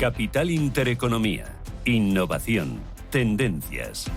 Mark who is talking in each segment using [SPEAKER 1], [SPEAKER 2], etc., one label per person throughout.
[SPEAKER 1] Capital Intereconomía. Innovación. Tendencias.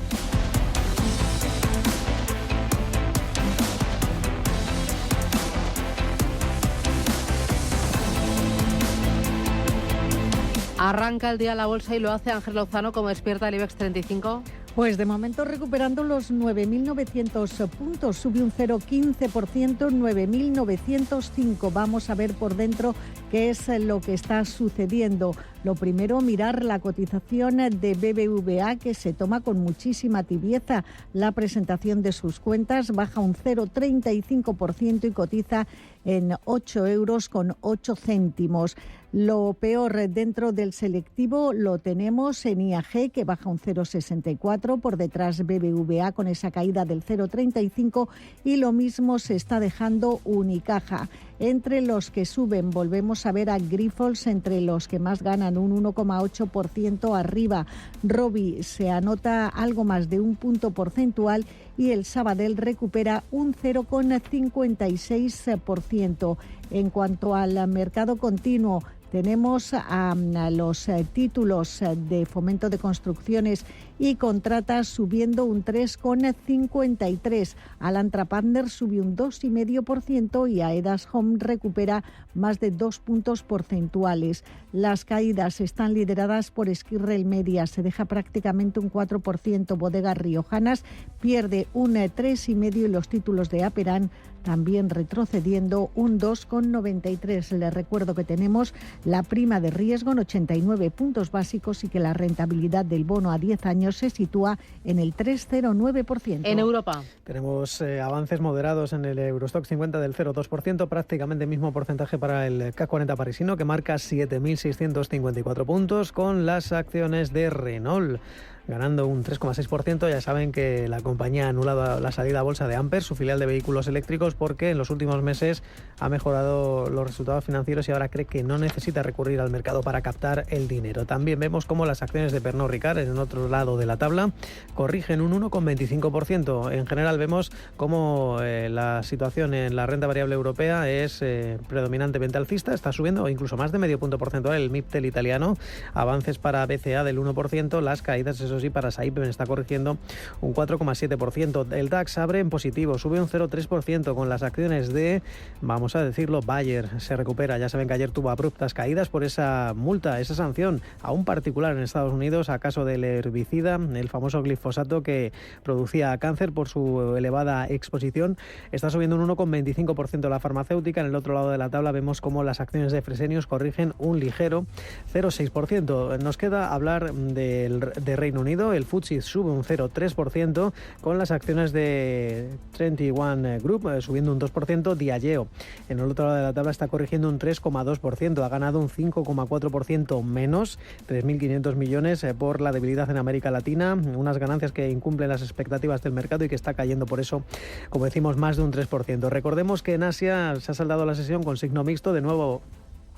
[SPEAKER 2] Arranca el día la bolsa y lo hace Ángel Lozano, como despierta el IBEX 35.
[SPEAKER 3] Pues de momento recuperando los 9.900 puntos, sube un 0,15%, 9.905. Vamos a ver por dentro qué es lo que está sucediendo. Lo primero, mirar la cotización de BBVA, que se toma con muchísima tibieza. La presentación de sus cuentas baja un 0,35% y cotiza en 8,08 €. Lo peor dentro del selectivo lo tenemos en IAG, que baja un 0,64, por detrás BBVA con esa caída del 0,35, y lo mismo se está dejando Unicaja. Entre los que suben volvemos a ver a Grifols, entre los que más ganan, un 1,8% arriba. Robi se anota algo más de un punto porcentual y el Sabadell recupera un 0,56%. En cuanto al mercado continuo, tenemos a los títulos de Fomento de Construcciones y Contratas subiendo un 3,53. Alantra Partners sube un 2,5% y Aedas Home recupera más de 2 puntos porcentuales. Las caídas están lideradas por Esquirrel Media, se deja prácticamente un 4%. Bodegas Riojanas pierde un 3,5% y los títulos de Aperam también retrocediendo un 2,93. Les recuerdo que tenemos la prima de riesgo en 89 puntos básicos y que la rentabilidad del bono a 10 años se sitúa en el 3,09%.
[SPEAKER 2] En Europa
[SPEAKER 4] tenemos avances moderados en el Eurostock 50 del 0,2%, prácticamente el mismo porcentaje para el CAC 40 parisino, que marca 7.654 puntos, con las acciones de Renault ganando un 3,6%. Ya saben que la compañía ha anulado la salida a bolsa de Ampere, su filial de vehículos eléctricos, porque en los últimos meses ha mejorado los resultados financieros y ahora cree que no necesita recurrir al mercado para captar el dinero. También vemos cómo las acciones de Pernod Ricard, en el otro lado de la tabla, corrigen un 1,25%. En general vemos cómo la situación en la renta variable europea es predominantemente alcista, está subiendo incluso más de medio punto porcentual el MIPTEL italiano, avances para BCA del 1%, las caídas, eso sí, para Saipem está corrigiendo un 4,7%. El DAX abre en positivo, sube un 0,3%, con las acciones de, vamos a decirlo, Bayer se recupera. Ya saben que ayer tuvo abruptas caídas por esa multa, esa sanción a un particular en Estados Unidos a caso del herbicida, el famoso glifosato, que producía cáncer por su elevada exposición. Está subiendo un 1,25% la farmacéutica. En el otro lado de la tabla vemos cómo las acciones de Fresenius corrigen un ligero 0,6%. Nos queda hablar de Reino Unido. El FTSE sube un 0,3%, con las acciones de 21 Group subiendo un 2%. Diageo en el otro lado de la tabla está corrigiendo un 3,2%, ha ganado un 5,4% menos, 3.500 millones por la debilidad en América Latina, unas ganancias que incumplen las expectativas del mercado y que está cayendo por eso, como decimos, más de un 3%. Recordemos que en Asia se ha saldado la sesión con signo mixto, de nuevo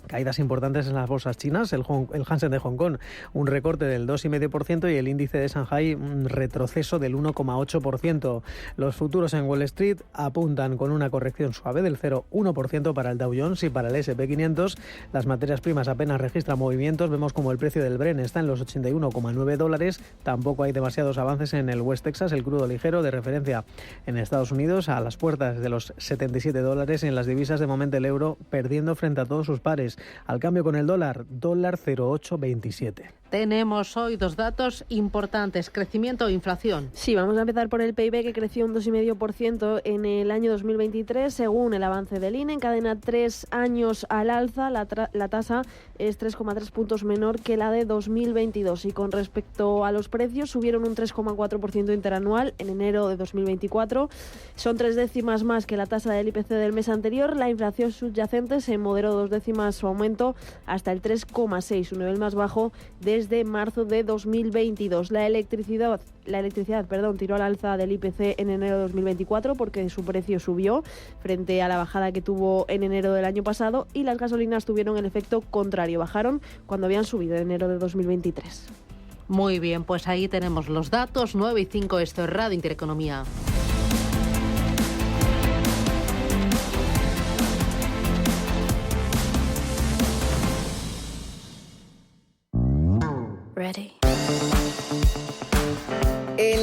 [SPEAKER 4] caídas importantes en las bolsas chinas, el Hansen de Hong Kong un recorte del 2,5% y el índice de Shanghai un retroceso del 1,8%. Los futuros en Wall Street apuntan con una corrección suave del 0,1% para el Dow Jones y para el S&P 500. Las materias primas apenas registran movimientos, vemos como el precio del Brent está en los $81,9. Tampoco hay demasiados avances en el West Texas, el crudo ligero de referencia en Estados Unidos, a las puertas de los $77. En las divisas, de momento el euro perdiendo frente a todos sus pares. Al cambio con el dólar 0,827.
[SPEAKER 2] Tenemos hoy dos datos importantes: crecimiento e inflación.
[SPEAKER 5] Sí, vamos a empezar por el PIB, que creció un 2,5% en el año 2023, según el avance del INE. Encadena 3 años al alza, la tasa es 3,3 puntos menor que la de 2022. Y con respecto a los precios, subieron un 3,4% interanual en enero de 2024. Son 3 décimas más que la tasa del IPC del mes anterior. La inflación subyacente se moderó 2 décimas su aumento hasta el 3,6, un nivel más bajo desde marzo de 2022. La electricidad, tiró al alza del IPC en enero de 2024 porque su precio subió frente a la bajada que tuvo en enero del año pasado, y las gasolinas tuvieron el efecto contrario, bajaron cuando habían subido en enero de 2023.
[SPEAKER 2] Muy bien, pues ahí tenemos los datos. 9:05, esto es Radio Intereconomía.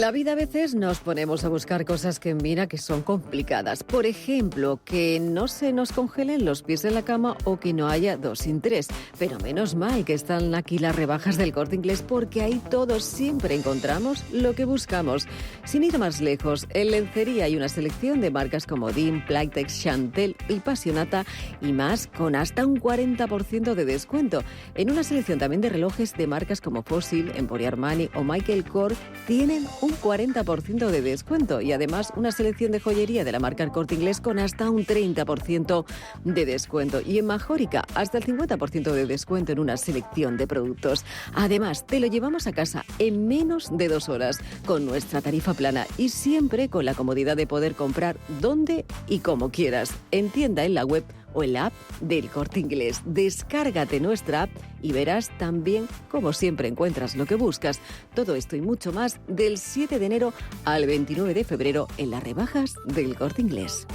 [SPEAKER 6] En la vida a veces nos ponemos a buscar cosas que mira que son complicadas. Por ejemplo, que no se nos congelen los pies en la cama o que no haya 2 sin 3. Pero menos mal que están aquí las rebajas del Corte Inglés, porque ahí todos siempre encontramos lo que buscamos. Sin ir más lejos, en lencería hay una selección de marcas como Dean, Playtex, Chantel y Passionata y más, con hasta un 40% de descuento. En una selección también de relojes de marcas como Fossil, Emporio Armani o Michael Kors tienen un 40% de descuento y además una selección de joyería de la marca El Corte Inglés con hasta un 30% de descuento. Y en Majórica hasta el 50% de descuento en una selección de productos. Además, te lo llevamos a casa en menos de 2 horas con nuestra tarifa plana y siempre con la comodidad de poder comprar donde y como quieras. En tienda, en la web o en la app del Corte Inglés. Descárgate nuestra app y verás también, como siempre, encuentras lo que buscas. Todo esto y mucho más del 7 de enero al 29 de febrero en las rebajas del Corte Inglés.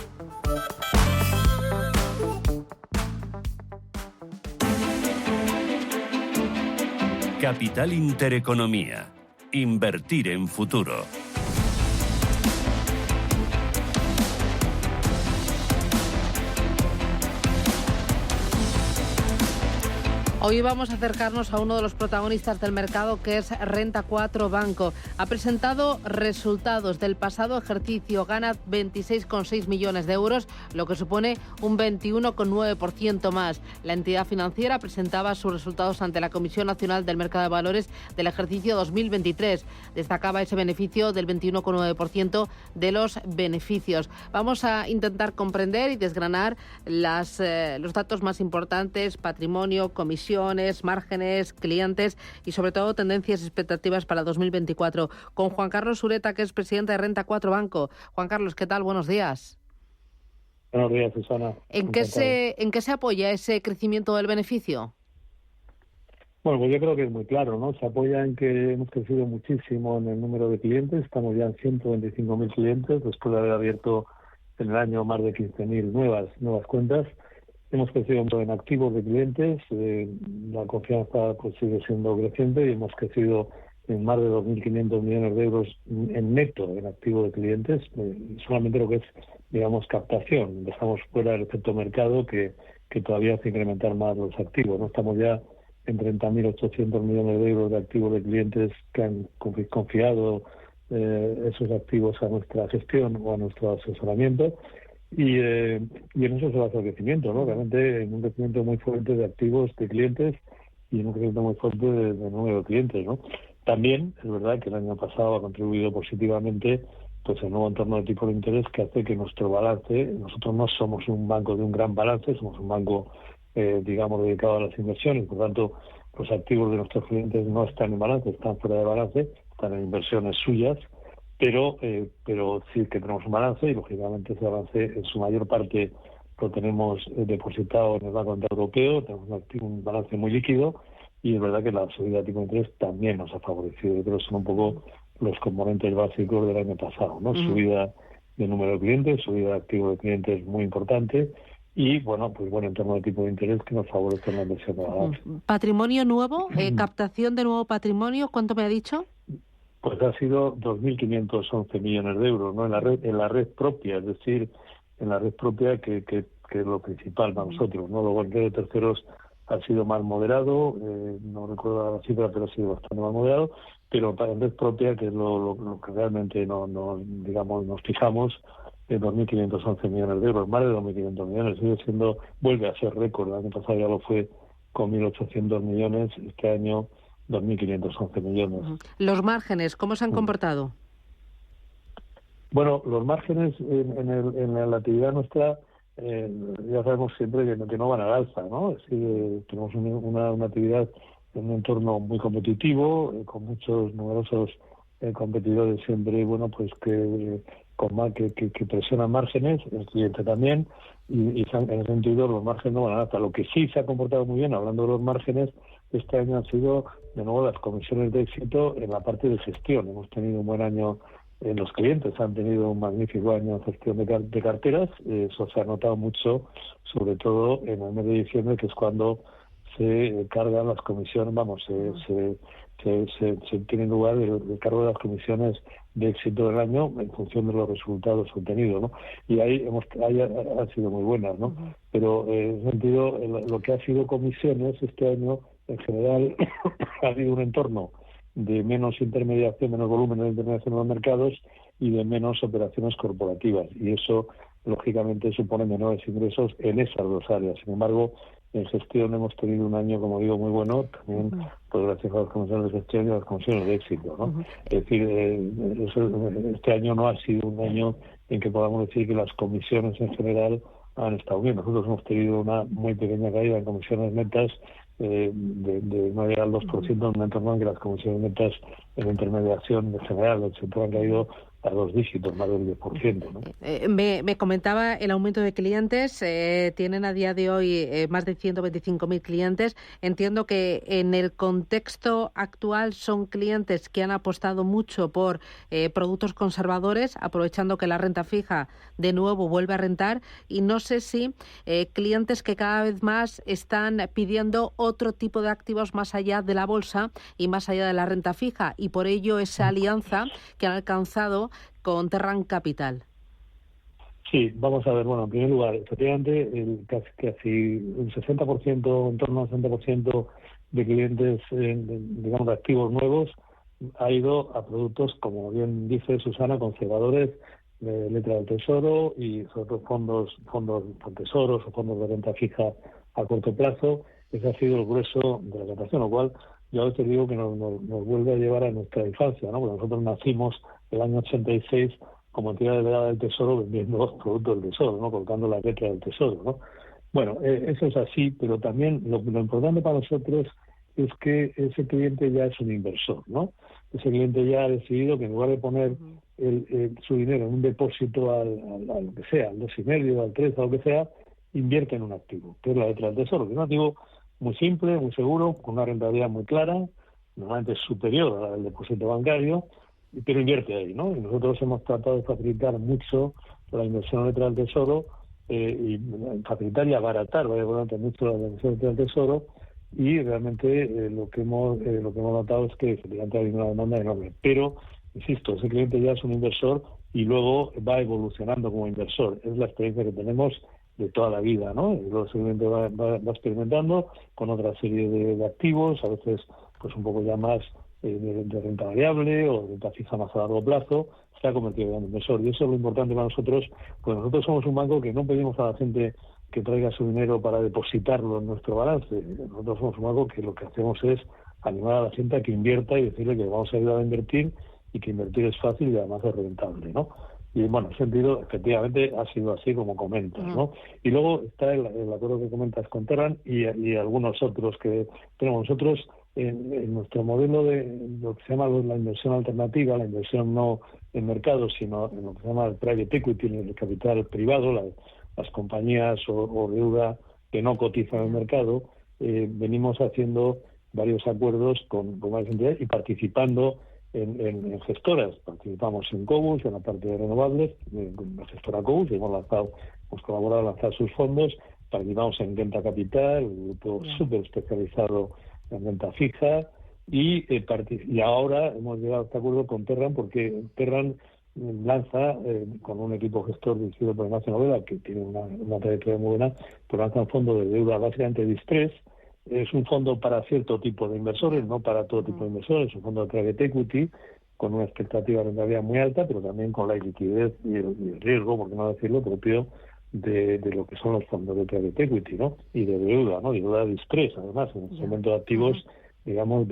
[SPEAKER 1] Capital Intereconomía. Invertir en futuro.
[SPEAKER 2] Hoy vamos a acercarnos a uno de los protagonistas del mercado, que es Renta 4 Banco. Ha presentado resultados del pasado ejercicio, gana 26,6 millones de euros, lo que supone un 21,9% más. La entidad financiera presentaba sus resultados ante la Comisión Nacional del Mercado de Valores del ejercicio 2023. Destacaba ese beneficio del 21,9% de los beneficios. Vamos a intentar comprender y desgranar los datos más importantes: patrimonio, comisión, márgenes, clientes y sobre todo tendencias y expectativas para 2024. Con Juan Carlos Sureta, que es presidente de Renta 4 Banco. Juan Carlos, ¿qué tal? Buenos días.
[SPEAKER 7] Buenos días, Susana.
[SPEAKER 2] ¿En qué se apoya ese crecimiento del beneficio?
[SPEAKER 7] Bueno, pues yo creo que es muy claro, ¿no? Se apoya en que hemos crecido muchísimo en el número de clientes. Estamos ya en 125.000 clientes después de haber abierto en el año más de 15.000 nuevas cuentas. Hemos crecido en activos de clientes, la confianza pues sigue siendo creciente y hemos crecido en más de 2.500 millones de euros en neto en activo de clientes, solamente lo que es, digamos, captación. Dejamos fuera el efecto mercado que todavía hace incrementar más los activos, ¿no? Estamos ya en 30.800 millones de euros de activos de clientes que han confiado esos activos a nuestra gestión o a nuestro asesoramiento. Y en eso se basa el crecimiento, ¿no? Realmente en un crecimiento muy fuerte de activos de clientes y en un crecimiento muy fuerte de número de clientes, ¿no? También es verdad que el año pasado ha contribuido positivamente pues el nuevo entorno de tipo de interés, que hace que nuestro balance, nosotros no somos un banco de un gran balance, somos un banco digamos dedicado a las inversiones, por tanto los activos de nuestros clientes no están en balance, están fuera de balance, están en inversiones suyas. Pero sí que tenemos un balance y, lógicamente, ese balance en su mayor parte lo tenemos depositado en el Banco Central Europeo, tenemos un balance muy líquido y es verdad que la subida de tipo de interés también nos ha favorecido. Yo creo que son un poco los componentes básicos del año pasado, ¿no? Subida de número de clientes, subida de activos de clientes muy importante y, bueno, pues buen entorno de tipo de interés que nos favorece en la inversión de balance.
[SPEAKER 2] ¿Patrimonio nuevo? ¿Captación de nuevo patrimonio? ¿Cuánto me ha dicho?
[SPEAKER 7] Pues ha sido 2.511 millones de euros, ¿no? En la red propia, es decir, en la red propia que es lo principal para nosotros, ¿no? Luego el de terceros ha sido más moderado, no recuerdo la cifra, pero ha sido bastante más moderado, pero para la red propia, que es lo que realmente nos fijamos, 2.511 millones de euros, más de 2.500 millones, vuelve a ser récord. El año pasado ya lo fue con 1.800 millones, este año 2.511 millones.
[SPEAKER 2] ¿Los márgenes cómo se han comportado?
[SPEAKER 7] Bueno, los márgenes en la actividad nuestra ya sabemos siempre que no van al alza, ¿no? Es decir, tenemos una actividad en un entorno muy competitivo, con muchos numerosos competidores siempre, bueno, pues que presionan márgenes, el cliente también, y en ese sentido los márgenes no van al alza. Lo que sí se ha comportado muy bien, hablando de los márgenes, este año han sido, de nuevo, las comisiones de éxito en la parte de gestión. Hemos tenido un buen año en los clientes, han tenido un magnífico año en gestión de carteras. Eso se ha notado mucho, sobre todo en el mes de diciembre, que es cuando se cargan las comisiones, se tiene lugar el cargo de las comisiones de éxito del año en función de los resultados obtenidos, ¿no? Y ahí han sido muy buenas, ¿no? Pero en ese sentido, lo que ha sido comisiones este año, en general, ha habido un entorno de menos intermediación, menos volumen de intermediación en los mercados y de menos operaciones corporativas. Y eso, lógicamente, supone menores ingresos en esas dos áreas. Sin embargo, en gestión hemos tenido un año, como digo, muy bueno, también pues gracias a las comisiones de gestión y a las comisiones de éxito, ¿no? Es decir, este año no ha sido un año en que podamos decir que las comisiones en general han estado bien. Nosotros hemos tenido una muy pequeña caída en comisiones netas de no llegar al 2%, en un entorno en que las comisiones netas en intermediación en general del sector han caído a 2 dígitos, más del 10%, ¿no?
[SPEAKER 2] Me comentaba el aumento de clientes, tienen a día de hoy más de 125.000 clientes. Entiendo que en el contexto actual son clientes que han apostado mucho por productos conservadores, aprovechando que la renta fija de nuevo vuelve a rentar, y no sé si clientes que cada vez más están pidiendo otro tipo de activos más allá de la bolsa y más allá de la renta fija, y por ello esa alianza que han alcanzado con Terran Capital.
[SPEAKER 7] Sí, vamos a ver. Bueno, en primer lugar, efectivamente, casi un 60%, en torno al 60% de clientes, digamos, de activos nuevos, ha ido a productos, como bien dice Susana, conservadores, de letra del Tesoro y sobre todo fondos con tesoros o fondos de renta fija a corto plazo. Ese ha sido el grueso de la captación, lo cual yo a veces digo que nos vuelve a llevar a nuestra infancia, ¿no? Porque nosotros nacimos el año 86 como entidad delegada del Tesoro vendiendo los productos del Tesoro, ¿no? Colocando la letra del Tesoro, ¿no? Bueno, eso es así, pero también lo importante para nosotros es que ese cliente ya es un inversor, ¿no? Ese cliente ya ha decidido que en lugar de poner su dinero en un depósito a lo que sea, al 2,5, al 3, a lo que sea, invierte en un activo, que es la letra del Tesoro, que es un activo muy simple, muy seguro, con una rentabilidad muy clara, normalmente es superior a la del depósito bancario, pero invierte ahí, ¿no? Y nosotros hemos tratado de facilitar mucho la inversión en letra del Tesoro y facilitar y abaratar, mucho la inversión en letra del Tesoro, y realmente lo que hemos notado es que efectivamente hay una demanda enorme. Pero, insisto, ese cliente ya es un inversor y luego va evolucionando como inversor. Es la experiencia que tenemos de toda la vida, ¿no? Y luego ese cliente va experimentando con otra serie de activos, a veces pues un poco ya más de renta variable o de renta fija más a largo plazo, se ha convertido en inversor. Y eso es lo importante para nosotros, pues nosotros somos un banco que no pedimos a la gente que traiga su dinero para depositarlo en nuestro balance. Nosotros somos un banco que lo que hacemos es animar a la gente a que invierta y decirle que vamos a ayudar a invertir y que invertir es fácil y además es rentable, ¿no? Y bueno, en ese sentido, efectivamente, ha sido así como comentas, ¿no? Y luego está el acuerdo que comentas con Terran y algunos otros que tenemos nosotros en nuestro modelo de lo que se llama la inversión alternativa, la inversión no en mercados, sino en lo que se llama el private equity, el capital privado, las compañías o deuda que no cotizan en el mercado. Venimos haciendo varios acuerdos con varias entidades y participando en gestoras. Participamos en Cobus, en la parte de renovables, con la gestora Cobus, hemos colaborado a lanzar sus fondos. Participamos en Renta Capital, un grupo súper especializado en renta fija, y ahora hemos llegado a este acuerdo con Terran, porque Terran lanza, con un equipo gestor dirigido por Ignacio Novela, que tiene una trayectoria muy buena, pues lanza un fondo de deuda básicamente distress. Es un fondo para cierto tipo de inversores, no para todo tipo de inversores. Es un fondo de private equity con una expectativa de rentabilidad muy alta, pero también con la liquidez y el riesgo, por qué no decirlo, propio de lo que son los fondos de private equity, ¿no? Y de deuda, ¿no? Y deuda distress, además, en un segmento de activos, digamos,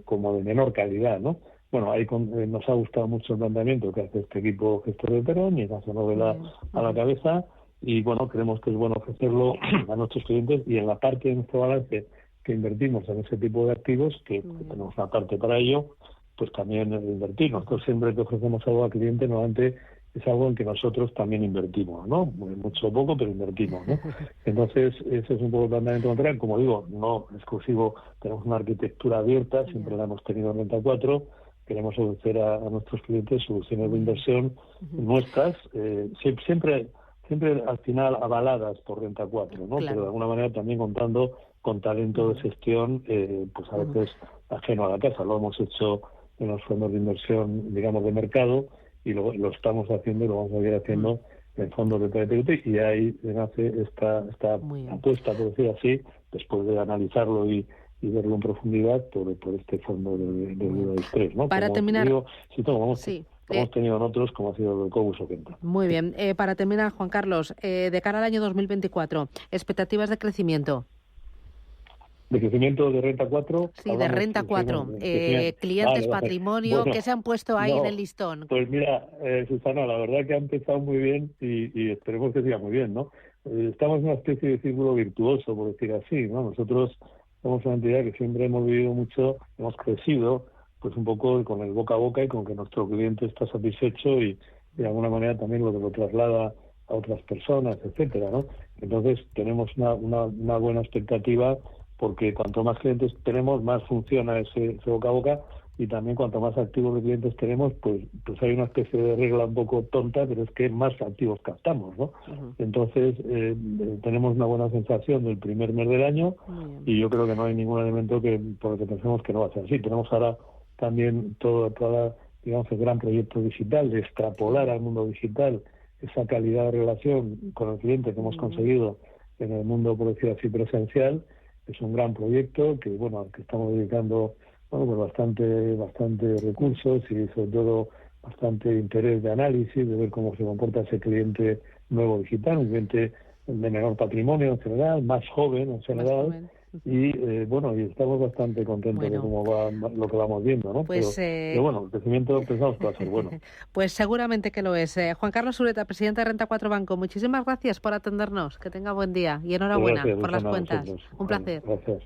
[SPEAKER 7] como de menor calidad, ¿no? Bueno, ahí nos ha gustado mucho el planteamiento que hace este equipo gestor de Terran y Ignacio Novela a la cabeza. Y bueno, creemos que es bueno ofrecerlo a nuestros clientes, y en la parte de nuestro balance que invertimos en ese tipo de activos, que tenemos una parte para ello, pues también invertir. Nosotros siempre que ofrecemos algo al cliente, normalmente es algo en que nosotros también invertimos, ¿no? Mucho o poco, pero invertimos, ¿no? Entonces, ese es un poco el planteamiento contrario. Como digo, no exclusivo, tenemos una arquitectura abierta, siempre la hemos tenido en Renta 4, queremos ofrecer a nuestros clientes soluciones de inversión nuestras, siempre al final avaladas por Renta 4, ¿no?
[SPEAKER 2] Claro.
[SPEAKER 7] Pero de alguna manera también contando con talento de gestión, pues a veces ajeno a la casa. Lo hemos hecho en los fondos de inversión, digamos, de mercado, y lo estamos haciendo y lo vamos a seguir haciendo en fondos de private equity, y ahí nace esta apuesta, por decir así, después de analizarlo y verlo en profundidad por este fondo de real estate, ¿no?
[SPEAKER 2] Para terminar,
[SPEAKER 7] hemos tenido en otros, como ha sido el Cobus o Kenta.
[SPEAKER 2] Muy bien. Para terminar, Juan Carlos, de cara al año 2024, expectativas de crecimiento.
[SPEAKER 7] ¿De crecimiento de Renta 4?
[SPEAKER 2] Sí, de Renta 4. Clientes, patrimonio, ¿qué se han puesto ahí en el listón?
[SPEAKER 7] Pues mira, Susana, la verdad que ha empezado muy bien y esperemos que siga muy bien, ¿no? Estamos en una especie de círculo virtuoso, por decir así, ¿no? Nosotros somos una entidad que siempre hemos vivido mucho, hemos crecido, pues un poco con el boca a boca y con que nuestro cliente está satisfecho y de alguna manera también lo traslada a otras personas, etcétera, ¿no? Entonces tenemos una buena expectativa, porque cuanto más clientes tenemos, más funciona ese boca a boca, y también cuanto más activos de clientes tenemos, pues hay una especie de regla un poco tonta, pero es que más activos captamos, ¿no? Entonces tenemos una buena sensación del primer mes del año, y yo creo que no hay ningún elemento por el que pensemos que no va a ser así. Tenemos ahora también toda digamos, el gran proyecto digital, de extrapolar al mundo digital esa calidad de relación con el cliente que hemos conseguido en el mundo, por decir así, presencial. Es un gran proyecto que, al que estamos dedicando pues bastante recursos y sobre todo bastante interés de análisis, de ver cómo se comporta ese cliente nuevo digital, un cliente de menor patrimonio en general, más joven en general. Y y estamos bastante contentos de cómo va lo que vamos viendo, ¿no?
[SPEAKER 2] Pues,
[SPEAKER 7] pero el crecimiento pensamos que va a ser bueno.
[SPEAKER 2] Pues seguramente que lo es. Juan Carlos Ureta, presidente de Renta 4 Banco, muchísimas gracias por atendernos. Que tenga buen día y enhorabuena por las cuentas. Un placer.
[SPEAKER 7] Gracias.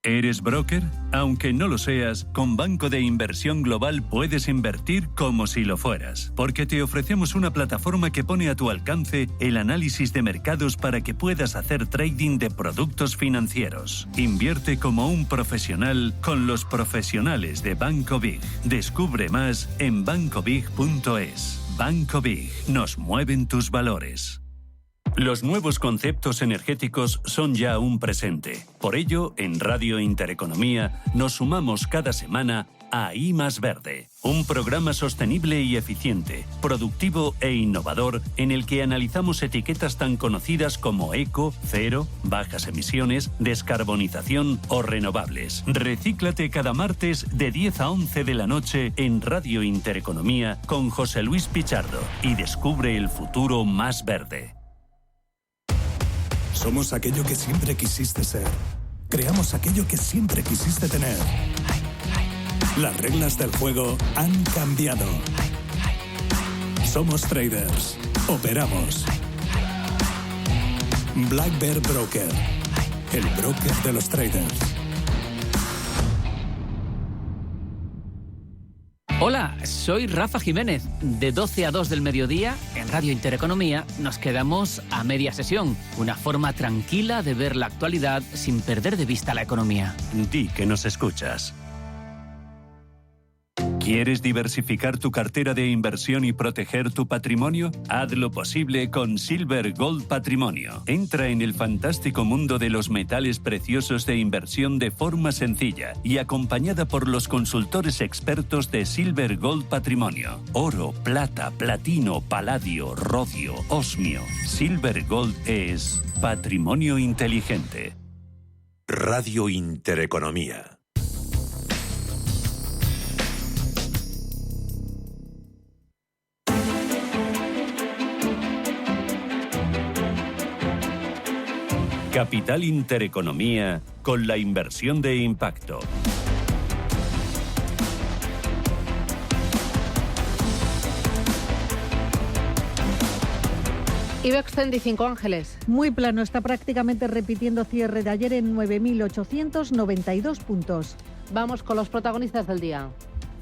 [SPEAKER 1] ¿Eres broker? Aunque no lo seas, con Banco de Inversión Global puedes invertir como si lo fueras, porque te ofrecemos una plataforma que pone a tu alcance el análisis de mercados para que puedas hacer trading de productos financieros. Invierte como un profesional con los profesionales de Banco Big. Descubre más en bancobig.es. Banco Big. Nos mueven tus valores. Los nuevos conceptos energéticos son ya un presente. Por ello, en Radio Intereconomía nos sumamos cada semana a I Más Verde, un programa sostenible y eficiente, productivo e innovador en el que analizamos etiquetas tan conocidas como eco, cero, bajas emisiones, descarbonización o renovables. Recíclate cada martes de 10 a 11 de la noche en Radio Intereconomía con José Luis Pichardo y descubre el futuro más verde.
[SPEAKER 8] Somos aquello que siempre quisiste ser. Creamos aquello que siempre quisiste tener. Las reglas del juego han cambiado. Somos traders. Operamos. Black Bear Broker. El broker de los traders.
[SPEAKER 9] Hola, soy Rafa Jiménez. De 12 a 2 del mediodía, en Radio Intereconomía, nos quedamos a media sesión. Una forma tranquila de ver la actualidad sin perder de vista la economía.
[SPEAKER 1] Di que nos escuchas. ¿Quieres diversificar tu cartera de inversión y proteger tu patrimonio? Haz lo posible con Silver Gold Patrimonio. Entra en el fantástico mundo de los metales preciosos de inversión de forma sencilla y acompañada por los consultores expertos de Silver Gold Patrimonio. Oro, plata, platino, paladio, rodio, osmio. Silver Gold es patrimonio inteligente.
[SPEAKER 10] Radio Intereconomía.
[SPEAKER 1] Capital Intereconomía con la inversión de impacto.
[SPEAKER 2] IBEX 35, Ángeles.
[SPEAKER 3] Muy plano, está prácticamente repitiendo cierre de ayer en 9.892 puntos.
[SPEAKER 2] Vamos con los protagonistas del día.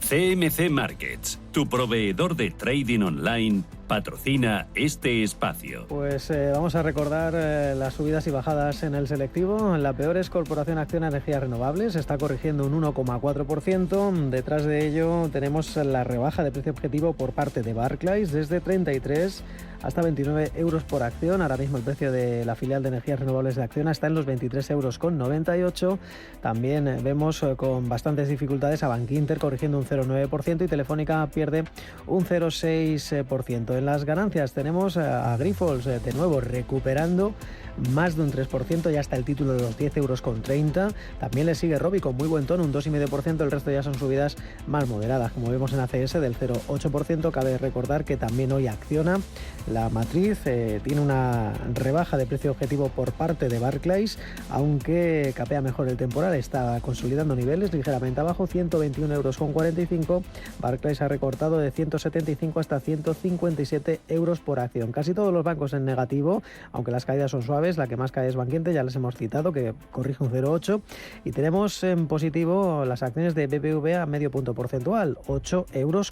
[SPEAKER 1] CMC Markets. tu proveedor de trading online, patrocina este espacio.
[SPEAKER 4] Pues vamos a recordar las subidas y bajadas en el selectivo. La peor es Corporación Acciona Energías Renovables, está corrigiendo un 1,4%. Detrás de ello tenemos la rebaja de precio objetivo por parte de Barclays desde 33 hasta 29 euros por acción. Ahora mismo el precio de la filial de energías renovables de Acciona está en los 23,98 euros. También vemos con bastantes dificultades a Bankinter corrigiendo un 0,9% y Telefónica pierde un 0,6%. En las ganancias tenemos a Grifols de nuevo recuperando más de un 3%, ya está el título de los 10,30 euros. También le sigue Robi con muy buen tono, un 2,5%, el resto ya son subidas más moderadas, como vemos en ACS del 0,8%. Cabe recordar que también hoy Acciona, la matriz, tiene una rebaja de precio objetivo por parte de Barclays, aunque capea mejor el temporal, está consolidando niveles ligeramente abajo, 121,45 euros. Barclays ha recortado de 175 hasta 157 euros por acción. Casi todos los bancos en negativo, aunque las caídas son suaves. La que más cae es Bankinter, ya les hemos citado, que corrige un 0,8. Y tenemos en positivo las acciones de BBVA a medio punto porcentual, 8,15 euros.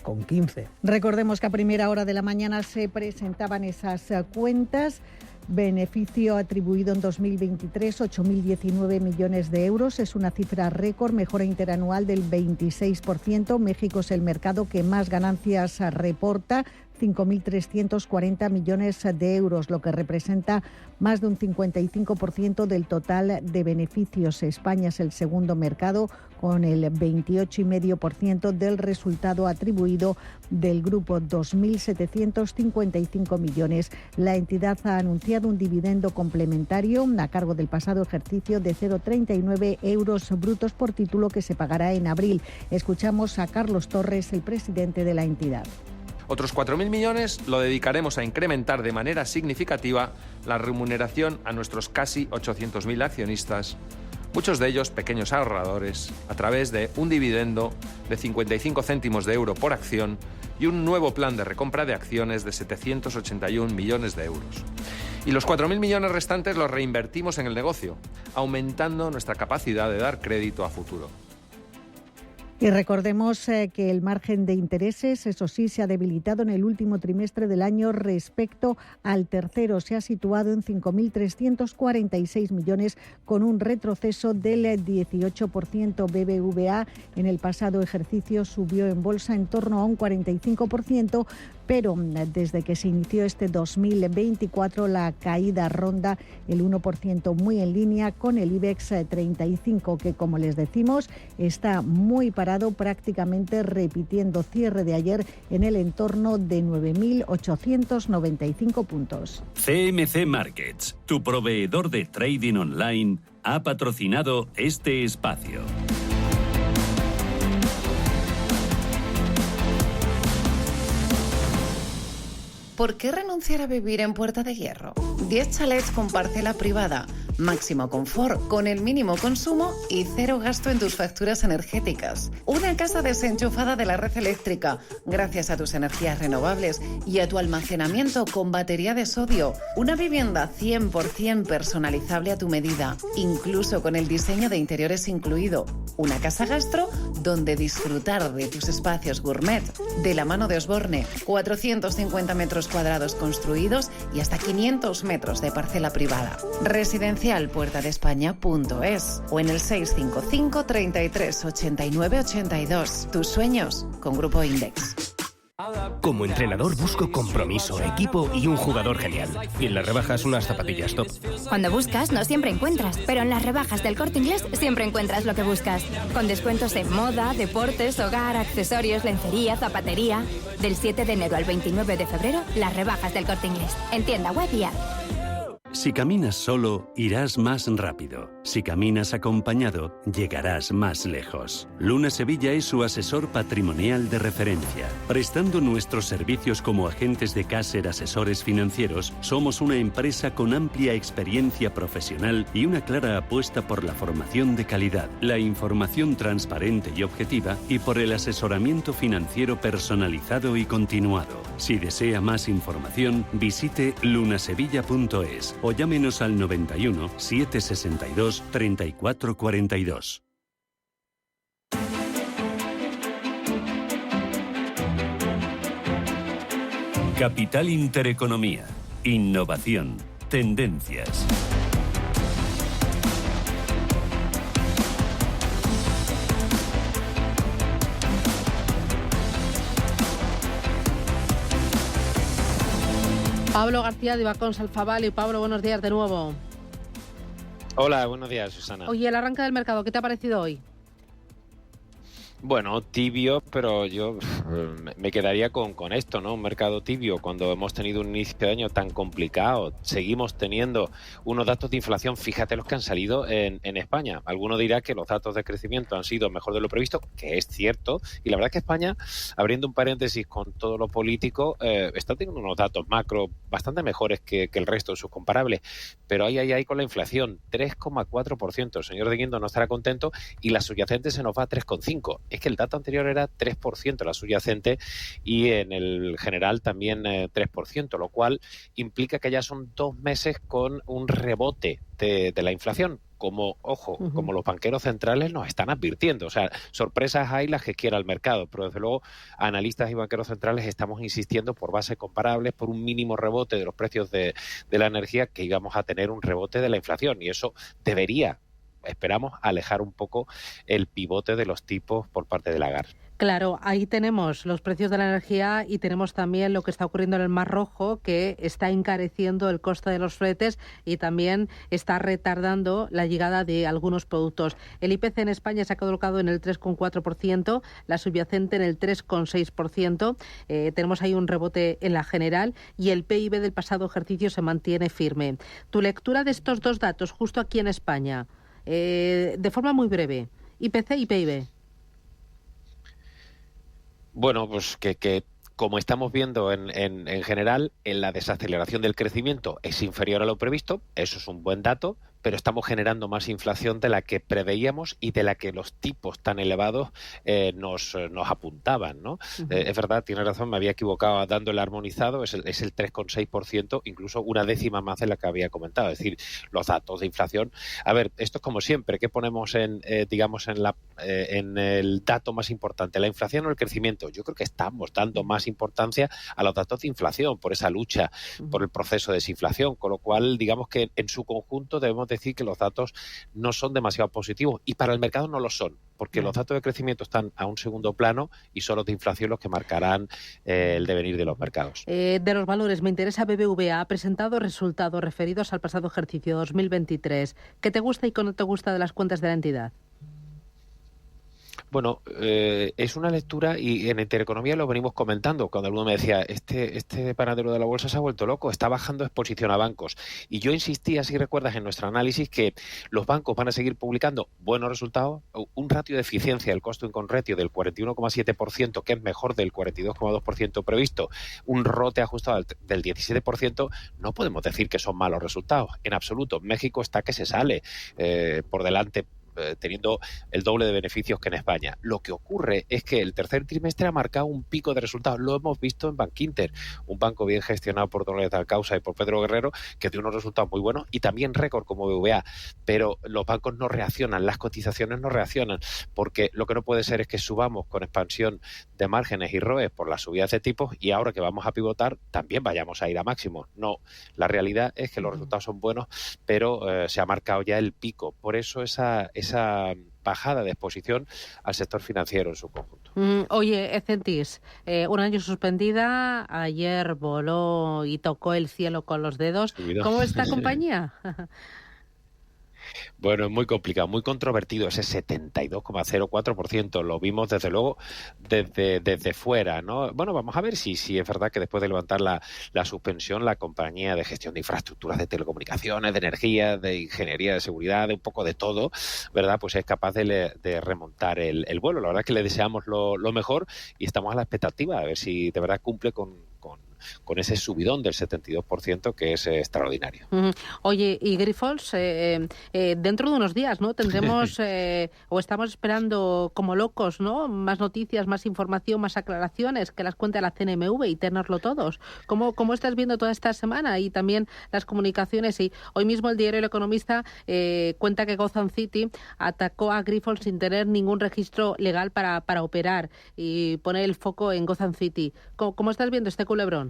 [SPEAKER 3] Recordemos que a primera hora de la mañana se presentaban esas cuentas. Beneficio atribuido en 2023, 8.019 millones de euros. Es una cifra récord, mejora interanual del 26%. México es el mercado que más ganancias reporta, 5.340 millones de euros, lo que representa más de un 55% del total de beneficios. España es el segundo mercado con el 28,5% del resultado atribuido del grupo, 2.755 millones. La entidad ha anunciado un dividendo complementario a cargo del pasado ejercicio de 0,39 euros brutos por título que se pagará en abril. Escuchamos a Carlos Torres, el presidente de la entidad.
[SPEAKER 11] Otros 4.000 millones lo dedicaremos a incrementar de manera significativa la remuneración a nuestros casi 800.000 accionistas, muchos de ellos pequeños ahorradores, a través de un dividendo de 55 céntimos de euro por acción y un nuevo plan de recompra de acciones de 781 millones de euros. Y los 4.000 millones restantes los reinvertimos en el negocio, aumentando nuestra capacidad de dar crédito a futuro.
[SPEAKER 3] Y recordemos que el margen de intereses, eso sí, se ha debilitado en el último trimestre del año respecto al tercero. Se ha situado en 5.346 millones, con un retroceso del 18%. BBVA en el pasado ejercicio subió en bolsa en torno a un 45%, pero desde que se inició este 2024 la caída ronda el 1%, muy en línea con el IBEX 35, que, como les decimos, está muy parado, prácticamente repitiendo cierre de ayer en el entorno de 9.895 puntos.
[SPEAKER 1] CMC Markets, tu proveedor de trading online, ha patrocinado este espacio.
[SPEAKER 12] ¿Por qué renunciar a vivir en Puerta de Hierro? 10 chalets con parcela privada, máximo confort, con el mínimo consumo y cero gasto en tus facturas energéticas. Una casa desenchufada de la red eléctrica, gracias a tus energías renovables y a tu almacenamiento con batería de sodio. Una vivienda 100% personalizable a tu medida, incluso con el diseño de interiores incluido. Una casa gastro donde disfrutar de tus espacios gourmet, de la mano de Osborne, 450 metros cuadrados construidos y hasta 500 metros de parcela privada. Residencialpuertadespaña.es o en el 655 33 89 82. Tus sueños con Grupo Index.
[SPEAKER 13] Como entrenador busco compromiso, equipo y un jugador genial. Y en las rebajas unas zapatillas top.
[SPEAKER 14] Cuando buscas no siempre encuentras, pero en las rebajas del Corte Inglés siempre encuentras lo que buscas. Con descuentos en moda, deportes, hogar, accesorios, lencería, zapatería. Del 7 de enero al 29 de febrero, las rebajas del Corte Inglés. En tienda web y app.
[SPEAKER 1] Si caminas solo, irás más rápido. Si caminas acompañado, llegarás más lejos. Luna Sevilla es su asesor patrimonial de referencia. Prestando nuestros servicios como agentes de Caser Asesores Financieros, somos una empresa con amplia experiencia profesional y una clara apuesta por la formación de calidad, la información transparente y objetiva y por el asesoramiento financiero personalizado y continuado. Si desea más información, visite lunasevilla.es o llámenos al 91 762 3442. Capital Intereconomía. Innovación. Tendencias.
[SPEAKER 2] Pablo García de Ibacons Alfa Value. Pablo, buenos días de nuevo.
[SPEAKER 15] Hola, buenos días, Susana.
[SPEAKER 2] Oye, el arranque del mercado, ¿qué te ha parecido hoy?
[SPEAKER 15] Bueno, tibio, pero yo me quedaría con esto, ¿no? Un mercado tibio cuando hemos tenido un inicio de año tan complicado. Seguimos teniendo unos datos de inflación, fíjate los que han salido en España. Alguno dirá que los datos de crecimiento han sido mejor de lo previsto, que es cierto. Y la verdad es que España, abriendo un paréntesis con todo lo político, está teniendo unos datos macro bastante mejores que el resto de sus comparables. Pero ahí con la inflación, 3,4%. El señor de Guindos no estará contento y la subyacente se nos va a 3,5%. Es que el dato anterior era 3% la subyacente y en el general también 3%, lo cual implica que ya son 2 meses con un rebote de la inflación. Como los banqueros centrales nos están advirtiendo. O sea, sorpresas hay las que quiera el mercado, pero desde luego analistas y banqueros centrales estamos insistiendo por bases comparables, por un mínimo rebote de los precios de la energía, que íbamos a tener un rebote de la inflación y eso debería, esperamos, alejar un poco el pivote de los tipos por parte de Lagarde.
[SPEAKER 2] Claro, ahí tenemos los precios de la energía y tenemos también lo que está ocurriendo en el Mar Rojo, que está encareciendo el coste de los fletes y también está retardando la llegada de algunos productos. El IPC en España se ha colocado en el 3,4%, la subyacente en el 3,6%. Tenemos ahí un rebote en la general y el PIB del pasado ejercicio se mantiene firme. Tu lectura de estos dos datos justo aquí en España, de forma muy breve, IPC y PIB.
[SPEAKER 15] Bueno, pues que como estamos viendo en general, en la desaceleración del crecimiento es inferior a lo previsto, eso es un buen dato, pero estamos generando más inflación de la que preveíamos y de la que los tipos tan elevados nos apuntaban, ¿no? Es verdad, tiene razón, me había equivocado dando el armonizado, es el 3,6%, incluso una décima más de la que había comentado, es decir, los datos de inflación. A ver, esto es como siempre, ¿qué ponemos en el dato más importante, la inflación o el crecimiento? Yo creo que estamos dando más importancia a los datos de inflación por esa lucha, por el proceso de desinflación, con lo cual, digamos que en su conjunto debemos decir que los datos no son demasiado positivos y para el mercado no lo son, porque los datos de crecimiento están a un segundo plano y son los de inflación los que marcarán el devenir de los mercados.
[SPEAKER 2] De los valores, me interesa BBVA. Ha presentado resultados referidos al pasado ejercicio 2023. ¿Qué te gusta y qué no te gusta de las cuentas de la entidad?
[SPEAKER 15] Bueno, es una lectura y en Intereconomía lo venimos comentando. Cuando alguno me decía, este panadero de la bolsa se ha vuelto loco, está bajando exposición a bancos. Y yo insistía, si recuerdas, en nuestro análisis que los bancos van a seguir publicando buenos resultados, un ratio de eficiencia del costo income ratio del 41,7%, que es mejor del 42,2% previsto, un ROTE ajustado del 17%, no podemos decir que son malos resultados, en absoluto. México está que se sale por delante, teniendo el doble de beneficios que en España. Lo que ocurre es que el tercer trimestre ha marcado un pico de resultados. Lo hemos visto en Bankinter, un banco bien gestionado por Dolores de Alcausa y por Pedro Guerrero, que tiene unos resultados muy buenos y también récord como BBVA. Pero los bancos no reaccionan, las cotizaciones no reaccionan, porque lo que no puede ser es que subamos con expansión de márgenes y ROE por las subidas de tipos y ahora que vamos a pivotar también vayamos a ir a máximos. No, la realidad es que los resultados son buenos, pero se ha marcado ya el pico. Por eso esa bajada de exposición al sector financiero en su conjunto.
[SPEAKER 2] Oye, Ecentis, un año suspendida, ayer voló y tocó el cielo con los dedos. ¿Cómo está la compañía?
[SPEAKER 15] Bueno, es muy complicado, muy controvertido ese 72,04%. Lo vimos desde luego desde fuera, ¿no? Bueno, vamos a ver si es verdad que después de levantar la suspensión, la compañía de gestión de infraestructuras de telecomunicaciones, de energía, de ingeniería, de seguridad, de un poco de todo, ¿verdad? Pues es capaz de remontar el vuelo. La verdad es que le deseamos lo mejor y estamos a la expectativa de ver si de verdad cumple con ese subidón del 72% que es extraordinario.
[SPEAKER 2] Oye, y Grifols, dentro de unos días, ¿no? Tendremos o estamos esperando como locos, ¿no? Más noticias, más información, más aclaraciones, que las cuente la CNMV y tenerlo todos. ¿Cómo estás viendo toda esta semana y también las comunicaciones? Y hoy mismo el diario El Economista cuenta que Gotham City atacó a Grifols sin tener ningún registro legal para operar y pone el foco en Gotham City. ¿Cómo estás viendo este culebrón?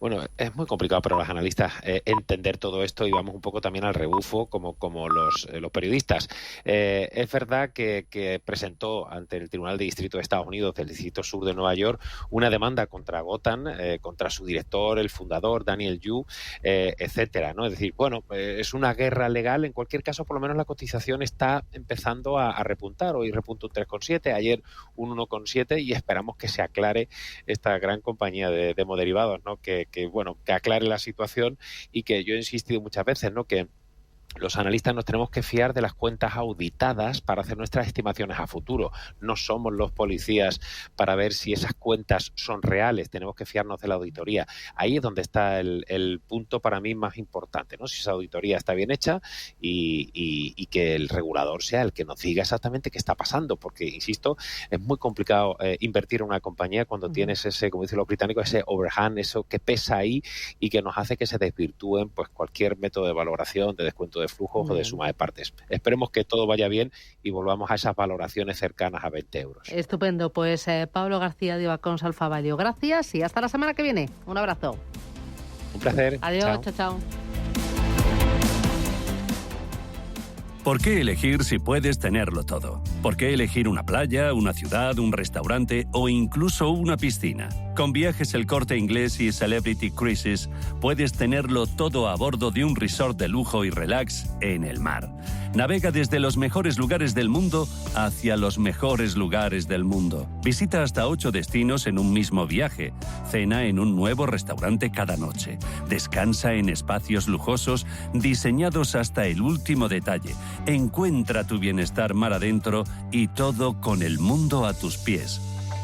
[SPEAKER 15] Bueno, es muy complicado para los analistas entender todo esto y vamos un poco también al rebufo como los periodistas. Es verdad que presentó ante el Tribunal de Distrito de Estados Unidos del Distrito Sur de Nueva York una demanda contra Gotham, contra su director, el fundador, Daniel Yu, etcétera, ¿no? Es decir, bueno, es una guerra legal. En cualquier caso, por lo menos la cotización está empezando a repuntar. Hoy repunta un 3,7, ayer un 1,7 y esperamos que se aclare esta gran compañía de hemoderivados, ¿no? Que aclare la situación y que yo he insistido muchas veces, ¿no? Que los analistas nos tenemos que fiar de las cuentas auditadas para hacer nuestras estimaciones a futuro. No somos los policías para ver si esas cuentas son reales. Tenemos que fiarnos de la auditoría. Ahí es donde está el punto para mí más importante, ¿no? Si esa auditoría está bien hecha y que el regulador sea el que nos diga exactamente qué está pasando. Porque, insisto, es muy complicado invertir en una compañía cuando tienes ese, como dicen los británicos, ese overhang, eso que pesa ahí y que nos hace que se desvirtúen pues cualquier método de valoración, de descuento de flujos o de suma de partes. Esperemos que todo vaya bien y volvamos a esas valoraciones cercanas a 20 euros.
[SPEAKER 2] Estupendo. Pues Pablo García de Ibacons Alfa Value. Gracias y hasta la semana que viene. Un abrazo.
[SPEAKER 15] Un placer.
[SPEAKER 2] Adiós. Chao.
[SPEAKER 1] ¿Por qué elegir si puedes tenerlo todo? ¿Por qué elegir una playa, una ciudad, un restaurante o incluso una piscina? Con Viajes El Corte Inglés y Celebrity Cruises puedes tenerlo todo a bordo de un resort de lujo y relax en el mar. Navega desde los mejores lugares del mundo hacia los mejores lugares del mundo. Visita hasta 8 destinos en un mismo viaje. Cena en un nuevo restaurante cada noche. Descansa en espacios lujosos diseñados hasta el último detalle. Encuentra tu bienestar mar adentro y todo con el mundo a tus pies.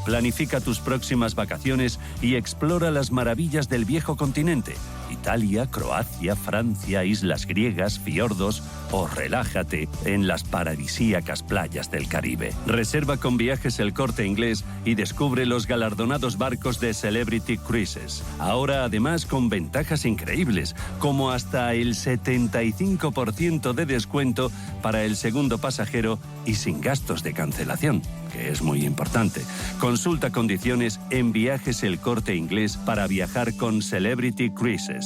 [SPEAKER 1] Planifica tus próximas vacaciones y explora las maravillas del viejo continente. Italia, Croacia, Francia, islas griegas, fiordos o relájate en las paradisíacas playas del Caribe. Reserva con Viajes El Corte Inglés y descubre los galardonados barcos de Celebrity Cruises. Ahora además con ventajas increíbles, como hasta el 75% de descuento para el segundo pasajero y sin gastos de cancelación, que es muy importante. Consulta condiciones en Viajes El Corte Inglés para viajar con Celebrity Cruises.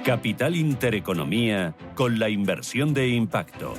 [SPEAKER 1] Capital Intereconomía con la inversión de impacto.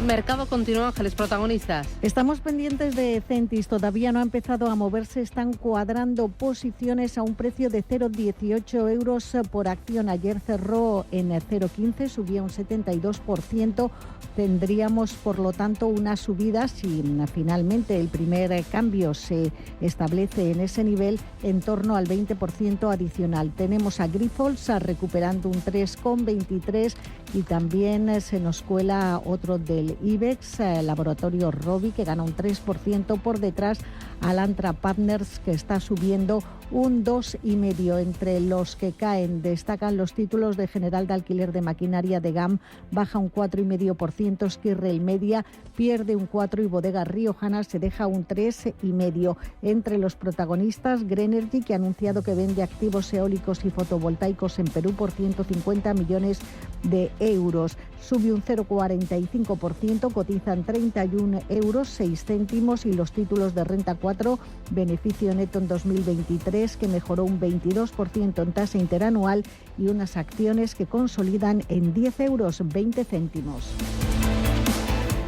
[SPEAKER 2] Mercado continúa, Ángeles, protagonistas.
[SPEAKER 3] Estamos pendientes de Centis, todavía no ha empezado a moverse, están cuadrando posiciones a un precio de 0,18 euros por acción. Ayer cerró en 0,15, subía un 72%. Tendríamos, por lo tanto, una subida, si finalmente el primer cambio se establece en ese nivel, en torno al 20% adicional. Tenemos a Grifols recuperando un 3,23 y también se nos cuela otro del IBEX, Laboratorio Rovi, que gana un 3% por detrás. Alantra Partners, que está subiendo un 2,5%. Entre los que caen destacan los títulos de General de Alquiler de Maquinaria de GAM, baja un 4,5%, Skirrel Media pierde un 4% y Bodega Riojana se deja un 3,5%. Entre los protagonistas, Grenergy, que ha anunciado que vende activos eólicos y fotovoltaicos en Perú por 150 millones de euros. Sube un 0,45%, cotizan 31 euros 6 céntimos y los títulos de Renta 4, beneficio neto en 2023 que mejoró un 22% en tasa interanual y unas acciones que consolidan en 10 euros 20 céntimos.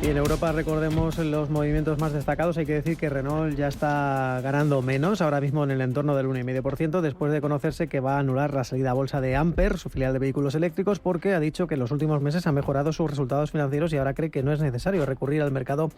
[SPEAKER 4] Y en Europa, recordemos los movimientos más destacados. Hay que decir que Renault ya está ganando menos, ahora mismo en el entorno del 1,5%, después de conocerse que va a anular la salida a bolsa de Ampere, su filial de vehículos eléctricos, porque ha dicho que en los últimos meses ha mejorado sus resultados financieros y ahora cree que no es necesario recurrir al mercado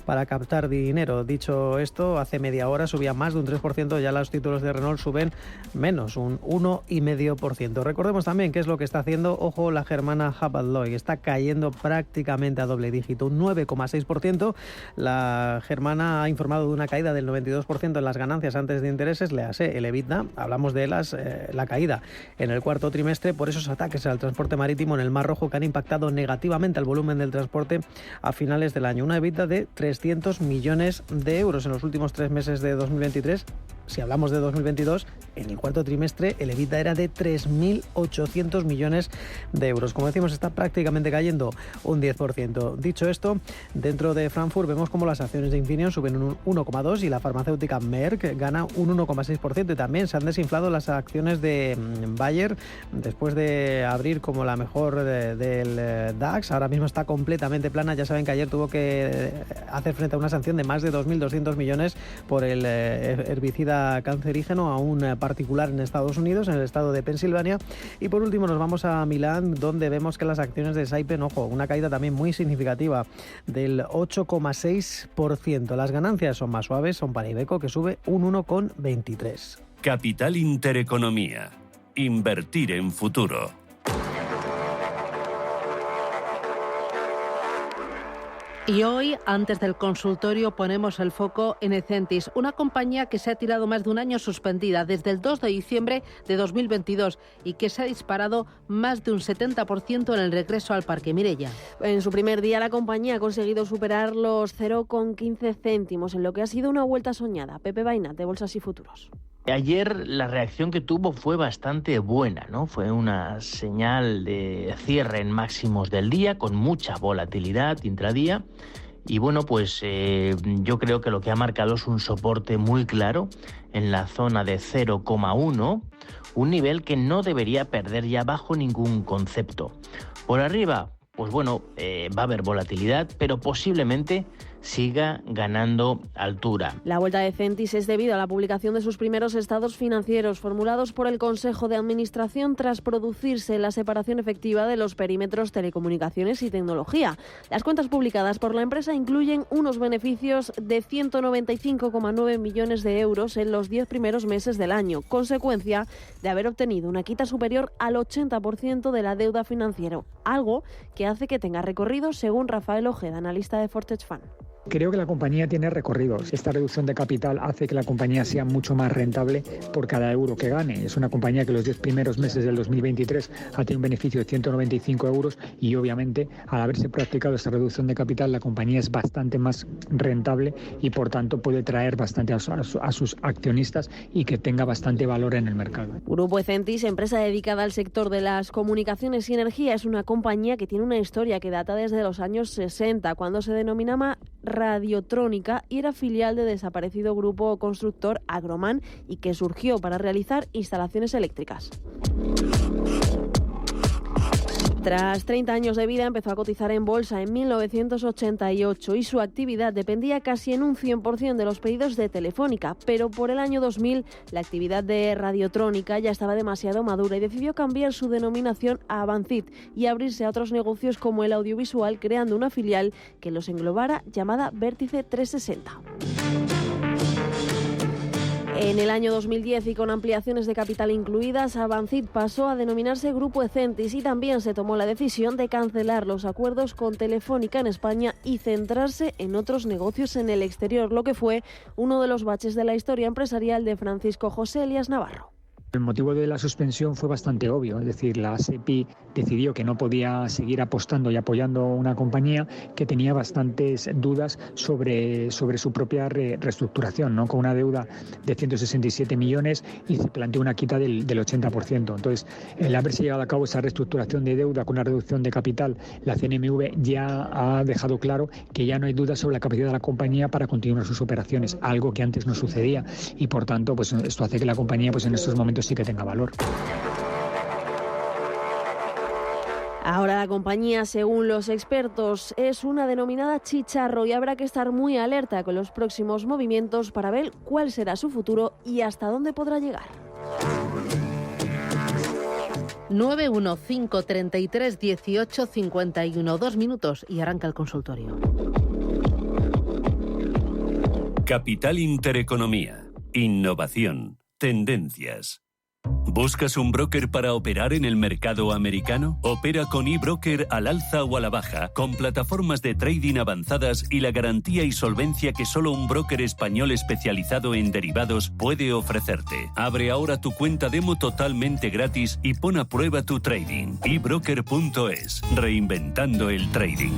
[SPEAKER 4] para captar dinero. Dicho esto, hace media hora subía más de un 3%, ya los títulos de Renault suben menos, un 1,5%. Recordemos también qué es lo que está haciendo, ojo, la germana Hapag-Lloyd, está cayendo prácticamente a doble dígito, un 9,6%. La germana ha informado de una caída del 92% en las ganancias antes de intereses, léase el EBITDA. Hablamos de la caída en el cuarto trimestre por esos ataques al transporte marítimo en el Mar Rojo que han impactado negativamente al volumen del transporte a finales del año. Una EBITDA de 300 millones de euros en los últimos 3 meses de 2023. Si hablamos de 2022, en el cuarto trimestre el EBITDA era de 3.800 millones de euros. Como decimos, está prácticamente cayendo un 10%. Dicho esto, dentro de Frankfurt vemos como las acciones de Infineon suben un 1,2% y la farmacéutica Merck gana un 1,6%. Y también se han desinflado las acciones de Bayer después de abrir como la mejor del DAX. Ahora mismo está completamente plana. Ya saben que ayer tuvo que hacer frente a una sanción de más de 2.200 millones por el herbicida cancerígeno a un particular en Estados Unidos, en el estado de Pensilvania. Y por último nos vamos a Milán, donde vemos que las acciones de Saipem, ojo, una caída también muy significativa del 8,6%. Las ganancias son más suaves, son para Iveco, que sube un 1,23%.
[SPEAKER 1] Capital Intereconomía. Invertir en futuro.
[SPEAKER 2] Y hoy, antes del consultorio, ponemos el foco en Ecentis, una compañía que se ha tirado más de un año suspendida desde el 2 de diciembre de 2022 y que se ha disparado más de un 70% en el regreso al parque. Mireia.
[SPEAKER 5] En su primer día, la compañía ha conseguido superar los 0,15 céntimos en lo que ha sido una vuelta soñada. Pepe Bainat, de Bolsas y Futuros.
[SPEAKER 16] Ayer la reacción que tuvo fue bastante buena, ¿no? Fue una señal de cierre en máximos del día, con mucha volatilidad intradía. Y bueno, pues yo creo que lo que ha marcado es un soporte muy claro en la zona de 0,1, un nivel que no debería perder ya bajo ningún concepto. Por arriba, pues bueno, va a haber volatilidad, pero posiblemente siga ganando altura.
[SPEAKER 5] La vuelta de Ecentis es debido a la publicación de sus primeros estados financieros formulados por el Consejo de Administración tras producirse la separación efectiva de los perímetros telecomunicaciones y tecnología. Las cuentas publicadas por la empresa incluyen unos beneficios de 195,9 millones de euros en los 10 primeros meses del año, consecuencia de haber obtenido una quita superior al 80% de la deuda financiera, algo que hace que tenga recorrido, según Rafael Ojeda, analista de Fortech Fan.
[SPEAKER 17] Creo que la compañía tiene recorridos. Esta reducción de capital hace que la compañía sea mucho más rentable por cada euro que gane. Es una compañía que los 10 primeros meses del 2023 ha tenido un beneficio de 195 euros y obviamente al haberse practicado esta reducción de capital la compañía es bastante más rentable y por tanto puede traer bastante a sus accionistas y que tenga bastante valor en el mercado.
[SPEAKER 5] Grupo Ecentis, empresa dedicada al sector de las comunicaciones y energía, es una compañía que tiene una historia que data desde los años 60, cuando se denominaba Radiotrónica y era filial de desaparecido grupo constructor Agroman y que surgió para realizar instalaciones eléctricas. Tras 30 años de vida empezó a cotizar en bolsa en 1988 y su actividad dependía casi en un 100% de los pedidos de Telefónica, pero por el año 2000 la actividad de Radiotrónica ya estaba demasiado madura y decidió cambiar su denominación a Avancit y abrirse a otros negocios como el audiovisual, creando una filial que los englobara llamada Vértice 360. En el año 2010 y con ampliaciones de capital incluidas, Avancit pasó a denominarse Grupo Ecentis y también se tomó la decisión de cancelar los acuerdos con Telefónica en España y centrarse en otros negocios en el exterior, lo que fue uno de los baches de la historia empresarial de Francisco José Elías Navarro.
[SPEAKER 17] El motivo de la suspensión fue bastante obvio, es decir, la SEPI decidió que no podía seguir apostando y apoyando una compañía que tenía bastantes dudas sobre su propia reestructuración, ¿no? Con una deuda de 167 millones y se planteó una quita del 80%. Entonces, el haberse llevado a cabo esa reestructuración de deuda con una reducción de capital, la CNMV ya ha dejado claro que ya no hay dudas sobre la capacidad de la compañía para continuar sus operaciones, algo que antes no sucedía y por tanto, pues esto hace que la compañía, pues en estos momentos sí que tenga valor.
[SPEAKER 5] Ahora la compañía, según los expertos, es una denominada chicharro y habrá que estar muy alerta con los próximos movimientos para ver cuál será su futuro y hasta dónde podrá llegar.
[SPEAKER 2] 915331851, 2 minutos y arranca el consultorio.
[SPEAKER 1] Capital Intereconomía. Innovación. Tendencias. ¿Buscas un broker para operar en el mercado americano? Opera con eBroker al alza o a la baja, con plataformas de trading avanzadas y la garantía y solvencia que solo un broker español especializado en derivados puede ofrecerte. Abre ahora tu cuenta demo totalmente gratis y pon a prueba tu trading. eBroker.es, reinventando el trading.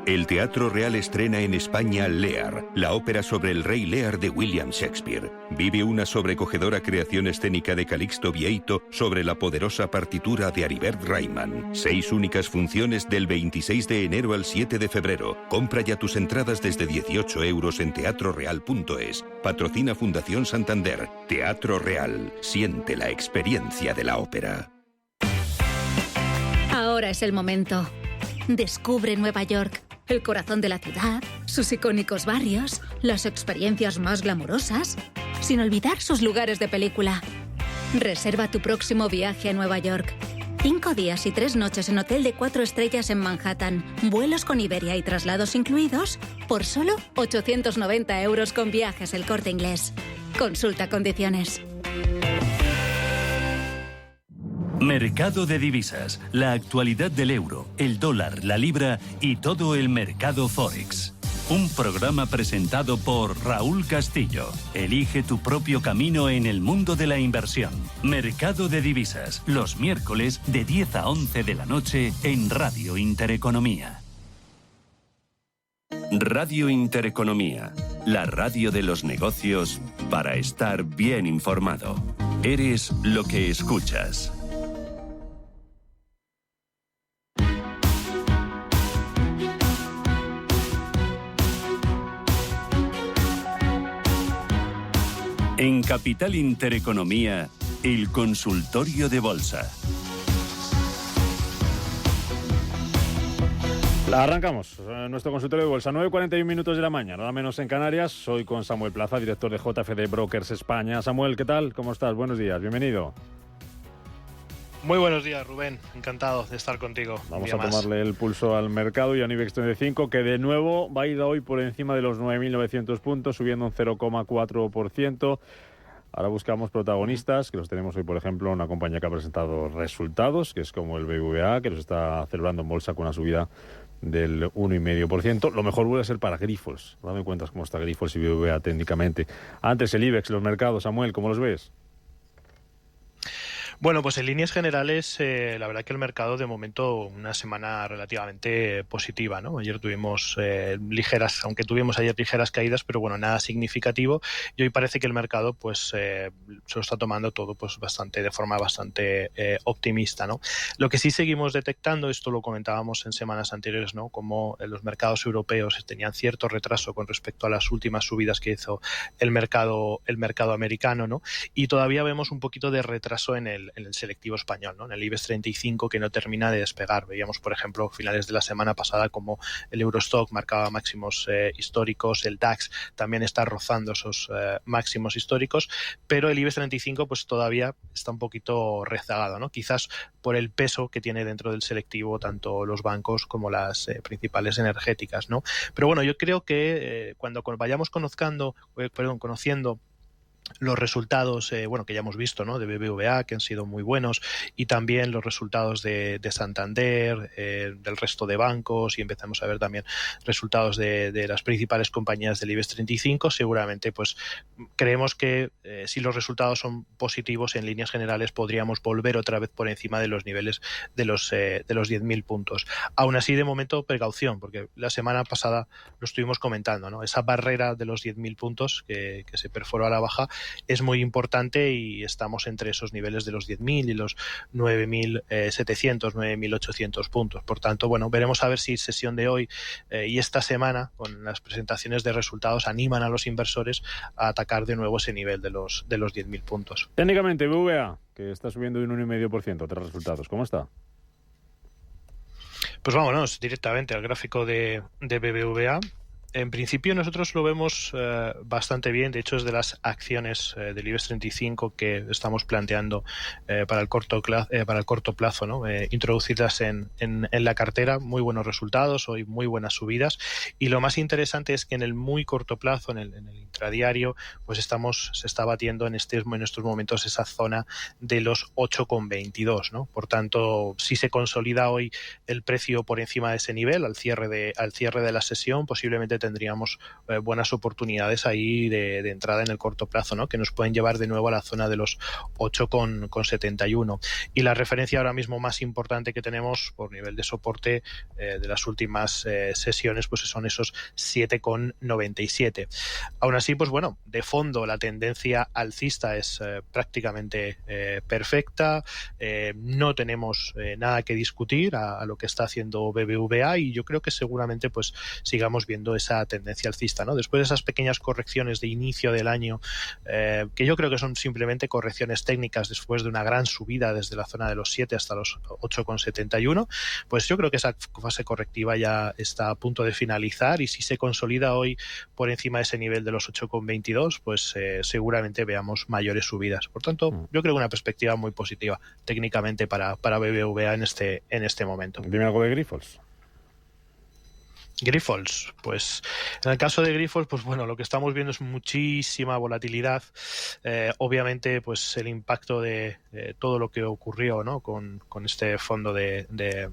[SPEAKER 18] El Teatro Real estrena en España Lear, la ópera sobre el rey Lear de William Shakespeare. Vive una sobrecogedora creación escénica de Calixto Vieito sobre la poderosa partitura de Aribert Reimann. 6 únicas funciones del 26 de enero al 7 de febrero. Compra ya tus entradas desde 18 € en teatroreal.es. Patrocina Fundación Santander. Teatro Real. Siente la experiencia de la ópera.
[SPEAKER 19] Ahora es el momento. Descubre Nueva York. El corazón de la ciudad, sus icónicos barrios, las experiencias más glamurosas, sin olvidar sus lugares de película. Reserva tu próximo viaje a Nueva York. 5 días y 3 noches en hotel de 4 estrellas en Manhattan, vuelos con Iberia y traslados incluidos, por solo 890 € con Viajes El Corte Inglés. Consulta condiciones.
[SPEAKER 1] Mercado de divisas, la actualidad del euro, el dólar, la libra y todo el mercado Forex. Un programa presentado por Raúl Castillo. Elige tu propio camino en el mundo de la inversión. Mercado de divisas, los miércoles de 10 a 11 de la noche en Radio Intereconomía. Radio Intereconomía, la radio de los negocios para estar bien informado. Eres lo que escuchas. En Capital Intereconomía, el consultorio de bolsa.
[SPEAKER 20] Arrancamos nuestro consultorio de bolsa, 9:41 minutos de la mañana, nada menos en Canarias. Soy con Samuel Plaza, director de JFD Brokers España. Samuel, ¿qué tal? ¿Cómo estás? Buenos días, bienvenido.
[SPEAKER 21] Muy buenos días, Rubén. Encantado de estar contigo.
[SPEAKER 20] Vamos a tomarle el pulso al mercado y a IBEX 35, que de nuevo va a ir hoy por encima de los 9.900 puntos, subiendo un 0,4%. Ahora buscamos protagonistas, que los tenemos hoy, por ejemplo, una compañía que ha presentado resultados, que es como el BBVA, que los está celebrando en bolsa con una subida del 1,5%. Lo mejor vuelve a ser para Grifols. Dame cuentas cómo está Grifols y BBVA técnicamente. Antes el IBEX, los mercados. Samuel, ¿cómo los ves?
[SPEAKER 21] Bueno, pues en líneas generales, la verdad que el mercado de momento una semana relativamente positiva, ¿no? Ayer tuvimos ligeras, aunque tuvimos ayer ligeras caídas, pero bueno, nada significativo. Y hoy parece que el mercado pues se lo está tomando todo pues de forma bastante optimista, ¿no? Lo que sí seguimos detectando, esto lo comentábamos en semanas anteriores, ¿no? Como los mercados europeos tenían cierto retraso con respecto a las últimas subidas que hizo el mercado americano, ¿no? Y todavía vemos un poquito de retraso en el selectivo español, ¿no? En el IBEX 35, que no termina de despegar. Veíamos, por ejemplo, finales de la semana pasada como el Eurostock marcaba máximos históricos, el DAX también está rozando esos máximos históricos, pero el IBEX 35 pues todavía está un poquito rezagado, ¿no? Quizás por el peso que tiene dentro del selectivo tanto los bancos como las principales energéticas, ¿no? Pero bueno, yo creo que cuando vayamos conociendo los resultados, que ya hemos visto, ¿no? De BBVA, que han sido muy buenos, y también los resultados de Santander, del resto de bancos, y empezamos a ver también resultados de las principales compañías del IBEX 35, seguramente pues creemos que si los resultados son positivos, en líneas generales podríamos volver otra vez por encima de los niveles de los 10.000 puntos. Aún así, de momento, precaución, porque la semana pasada lo estuvimos comentando, ¿no? Esa barrera de los 10.000 puntos que se perforó a la baja es muy importante y estamos entre esos niveles de los 10.000 y los 9.700, 9.800 puntos. Por tanto, bueno, veremos a ver si sesión de hoy y esta semana, con las presentaciones de resultados, animan a los inversores a atacar de nuevo ese nivel de los 10.000 puntos.
[SPEAKER 20] Técnicamente, BBVA, que está subiendo de un 1,5% tras resultados, ¿cómo está?
[SPEAKER 21] Pues vámonos directamente al gráfico de BBVA. En principio nosotros lo vemos bastante bien. De hecho, es de las acciones del IBEX 35 que estamos planteando para el corto plazo, ¿no? Introducirlas en la cartera. Muy buenos resultados, hoy muy buenas subidas. Y lo más interesante es que en el muy corto plazo, en el intradiario, pues se está batiendo en estos momentos esa zona de los 8,22, ¿no? Por tanto, si se consolida hoy el precio por encima de ese nivel, al cierre de la sesión, posiblemente tendríamos buenas oportunidades ahí de entrada en el corto plazo, ¿no? Que nos pueden llevar de nuevo a la zona de los 8,71. Y la referencia ahora mismo más importante que tenemos por nivel de soporte de las últimas sesiones, pues son esos 7,97. Aún así, pues bueno, de fondo la tendencia alcista es prácticamente perfecta. No tenemos nada que discutir a lo que está haciendo BBVA, y yo creo que seguramente pues sigamos viendo esa tendencia alcista, ¿no? Después de esas pequeñas correcciones de inicio del año, que yo creo que son simplemente correcciones técnicas después de una gran subida desde la zona de los 7 hasta los 8,71, pues yo creo que esa fase correctiva ya está a punto de finalizar, y si se consolida hoy por encima de ese nivel de los 8,22, pues seguramente veamos mayores subidas. Por tanto, yo creo que una perspectiva muy positiva técnicamente para BBVA en este momento.
[SPEAKER 20] Dime algo de Grifols.
[SPEAKER 21] Grifols, pues en el caso de Grifols, pues bueno, lo que estamos viendo es muchísima volatilidad. Obviamente, pues el impacto de todo lo que ocurrió, ¿no? con este fondo de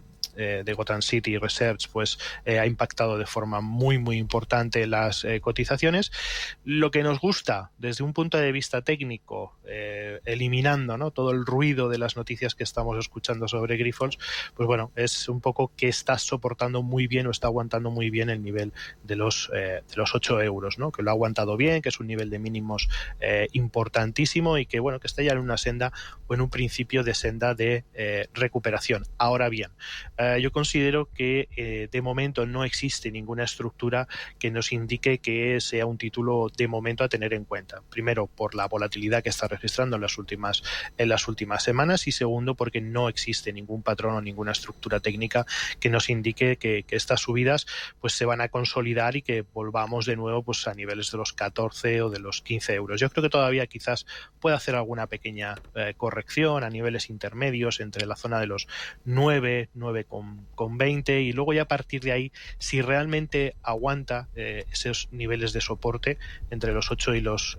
[SPEAKER 21] Gotham City Research, pues ha impactado de forma muy muy importante las cotizaciones. Lo que nos gusta desde un punto de vista técnico, eliminando, ¿no? todo el ruido de las noticias que estamos escuchando sobre Grifols, pues bueno, es un poco que está soportando muy bien o está aguantando muy bien el nivel de los 8 euros, ¿no? Que lo ha aguantado bien, que es un nivel de mínimos importantísimo, y que bueno, que está ya en una senda o en un principio de senda de recuperación. Ahora bien, yo considero que de momento no existe ninguna estructura que nos indique que sea un título de momento a tener en cuenta. Primero, por la volatilidad que está registrando en las últimas semanas, y segundo, porque no existe ningún patrón o ninguna estructura técnica que nos indique que estas subidas pues se van a consolidar y que volvamos de nuevo pues a niveles de los 14 o de los 15 euros. Yo creo que todavía quizás pueda hacer alguna pequeña corrección a niveles intermedios entre la zona de los 9,20, y luego ya a partir de ahí, si realmente aguanta esos niveles de soporte entre los 8 y los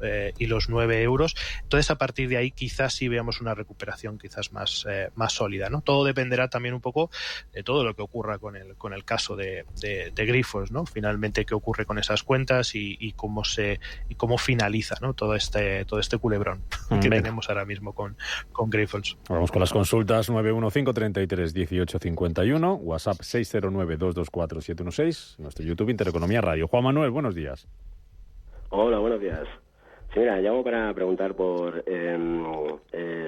[SPEAKER 21] 9 euros, entonces a partir de ahí quizás sí veamos una recuperación quizás más sólida, ¿no? Todo dependerá también un poco de todo lo que ocurra con el caso de Grifols, ¿no? Finalmente qué ocurre con esas cuentas y cómo finaliza, ¿no? todo este culebrón que tenemos ahora mismo con Grifols.
[SPEAKER 20] Vamos con las consultas. 915 33 18 51, WhatsApp 609 224 716, nuestro YouTube Intereconomía Radio. Juan Manuel, buenos días.
[SPEAKER 6] Hola, buenos días. Sí, mira, llamo para preguntar por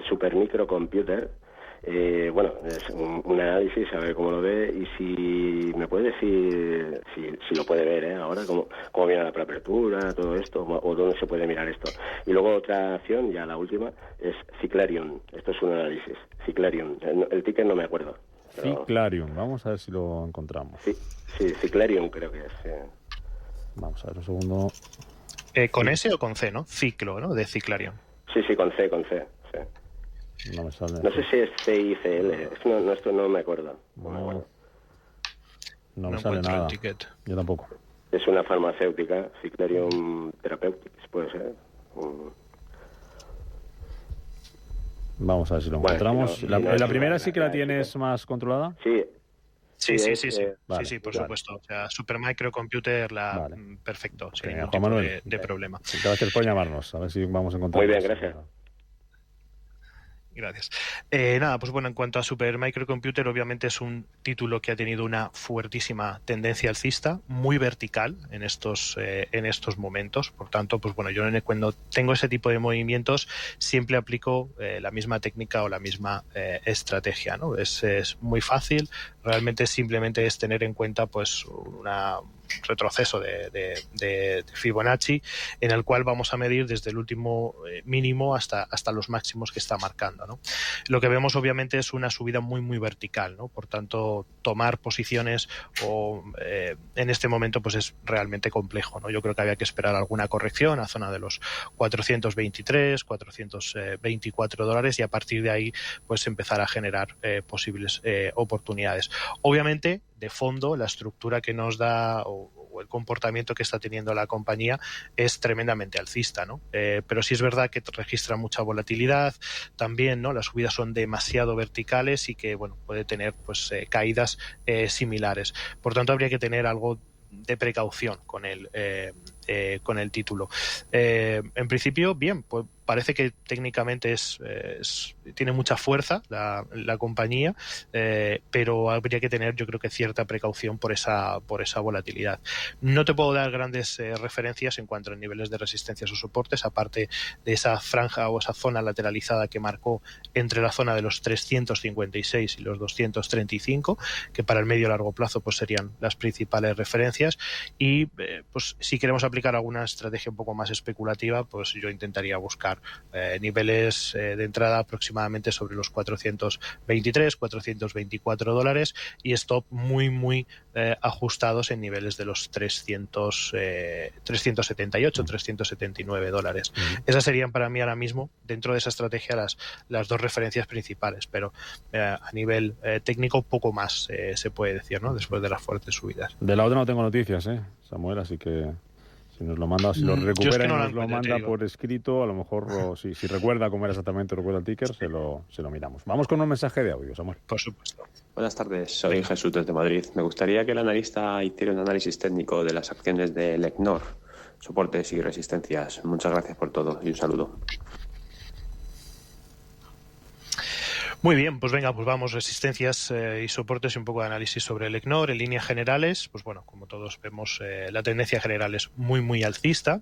[SPEAKER 6] Supermicrocomputer. Bueno, es un análisis, a ver cómo lo ve, y si me puede decir si lo puede ver ahora, cómo viene la preapertura, todo esto, o dónde se puede mirar esto. Y luego otra acción, ya la última, es Cyclarion. Esto es un análisis. Cyclarion. El ticket no me acuerdo. Pero...
[SPEAKER 20] Cyclarion, vamos a ver si lo encontramos.
[SPEAKER 6] Sí, Cyclarion creo que es. Sí.
[SPEAKER 20] Vamos a ver un segundo.
[SPEAKER 21] ¿Con S o con C, no? Ciclo, ¿no? De Cyclarion.
[SPEAKER 6] Sí, con C, sí.
[SPEAKER 20] No me sale.
[SPEAKER 6] No sé si es CICL, esto no me acuerdo.
[SPEAKER 20] No me sale nada. Yo tampoco.
[SPEAKER 6] Es una farmacéutica, Cyclarion Therapeutics, puede ser.
[SPEAKER 20] Vamos a ver si lo encontramos. Si ¿La primera sí que la tienes más controlada?
[SPEAKER 6] Sí.
[SPEAKER 21] Sí, por supuesto. O sea, Supermicrocomputer, perfecto, sin ningún tipo de problema.
[SPEAKER 20] Gracias por llamarnos, a ver si vamos a encontrar.
[SPEAKER 6] Muy bien, gracias.
[SPEAKER 21] Gracias. Nada, pues bueno, en cuanto a Supermicrocomputer, obviamente es un título que ha tenido una fuertísima tendencia alcista, muy vertical en estos momentos. Por tanto, pues bueno, yo cuando tengo ese tipo de movimientos siempre aplico la misma técnica o la misma estrategia, ¿no? Es muy fácil, realmente simplemente es tener en cuenta pues un retroceso de Fibonacci, en el cual vamos a medir desde el último mínimo hasta los máximos que está marcando, ¿no? Lo que vemos obviamente es una subida muy muy vertical, ¿no? Por tanto, tomar posiciones en este momento pues es realmente complejo, ¿no? Yo creo que había que esperar alguna corrección a zona de los 423, 424 dólares, y a partir de ahí pues empezar a generar posibles oportunidades. Obviamente, de fondo, la estructura que nos da o el comportamiento que está teniendo la compañía es tremendamente alcista, ¿no? Pero sí es verdad que registra mucha volatilidad también, ¿no? Las subidas son demasiado verticales y que, bueno, puede tener pues caídas similares. Por tanto, habría que tener algo precaución con el título. En principio, bien, pues parece que técnicamente tiene mucha fuerza la compañía, pero habría que tener, yo creo que cierta precaución por esa volatilidad. No te puedo dar grandes referencias en cuanto a niveles de resistencias o soportes, aparte de esa franja o esa zona lateralizada que marcó entre la zona de los 356 y los 235, que para el medio y largo plazo pues serían las principales referencias. Y pues si queremos aplicar alguna estrategia un poco más especulativa, pues yo intentaría buscar niveles de entrada aproximadamente sobre los 423, 424 dólares y stop muy ajustados en niveles de los 378, 379 dólares. Esas serían para mí ahora mismo, dentro de esa estrategia, las dos referencias principales, pero a nivel técnico poco más se puede decir, ¿no? Después de las fuertes subidas.
[SPEAKER 20] De la otra no tengo noticias, Samuel, así que si nos lo manda, si lo recupera y nos lo manda por escrito, a lo mejor, si recuerda cómo era exactamente, recuerda el ticker, se lo miramos. Vamos con un mensaje de audio, Samuel.
[SPEAKER 21] Por supuesto.
[SPEAKER 7] Buenas tardes, soy Jesús desde Madrid. Me gustaría que el analista hiciera un análisis técnico de las acciones de Elecnor, soportes y resistencias. Muchas gracias por todo y un saludo.
[SPEAKER 21] Muy bien, pues venga, pues vamos, resistencias y soportes y un poco de análisis sobre el Elecnor. En líneas generales, pues bueno, como todos vemos, la tendencia general es muy alcista,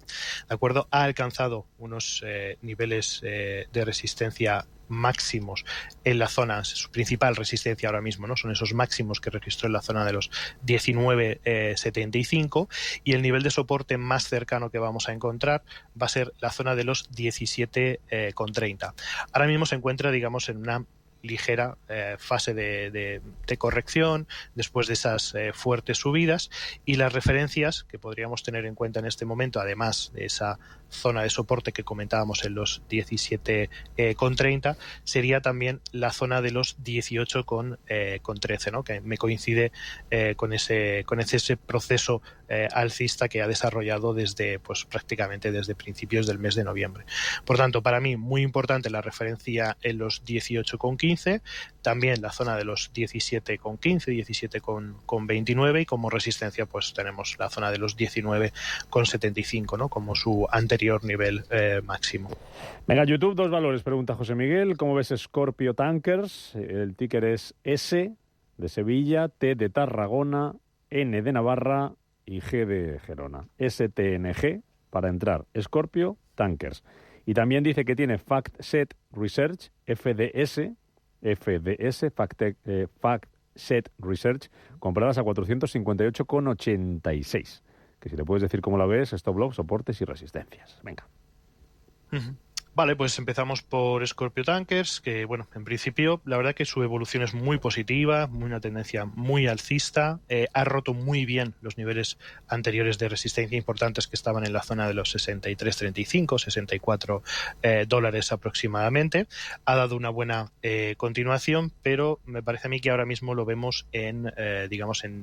[SPEAKER 21] ¿de acuerdo? Ha alcanzado unos niveles de resistencia máximos en la zona, su principal resistencia ahora mismo, ¿no? Son esos máximos que registró en la zona de los 19,75 y el nivel de soporte más cercano que vamos a encontrar va a ser la zona de los 17,30. Ahora mismo se encuentra, digamos, en una ligera fase de corrección después de esas fuertes subidas, y las referencias que podríamos tener en cuenta en este momento, además de esa zona de soporte que comentábamos en los 17,30, sería también la zona de los 18,13, ¿no? Que me coincide con ese proceso alcista que ha desarrollado desde, pues prácticamente desde principios del mes de noviembre. Por tanto, para mí muy importante la referencia en los 18,15, también la zona de los 17,15, 17,29, y como resistencia pues tenemos la zona de los 19,75, ¿no? Como su anterior nivel máximo.
[SPEAKER 20] Venga, YouTube, dos valores, pregunta José Miguel. ¿Cómo ves Scorpio Tankers? El ticker es S de Sevilla, T de Tarragona, N de Navarra y G de Gerona. STNG para entrar. Scorpio Tankers. Y también dice que tiene FactSet Research, FDS, FactSet Research, compradas a 458,86. Que si le puedes decir cómo la ves, stop loss, soportes y resistencias. Venga.
[SPEAKER 21] Vale, pues empezamos por Scorpio Tankers, que bueno, en principio la verdad que su evolución es muy positiva, una tendencia muy alcista, ha roto muy bien los niveles anteriores de resistencia importantes que estaban en la zona de los 63,35, 64 dólares aproximadamente, ha dado una buena continuación, pero me parece a mí que ahora mismo lo vemos en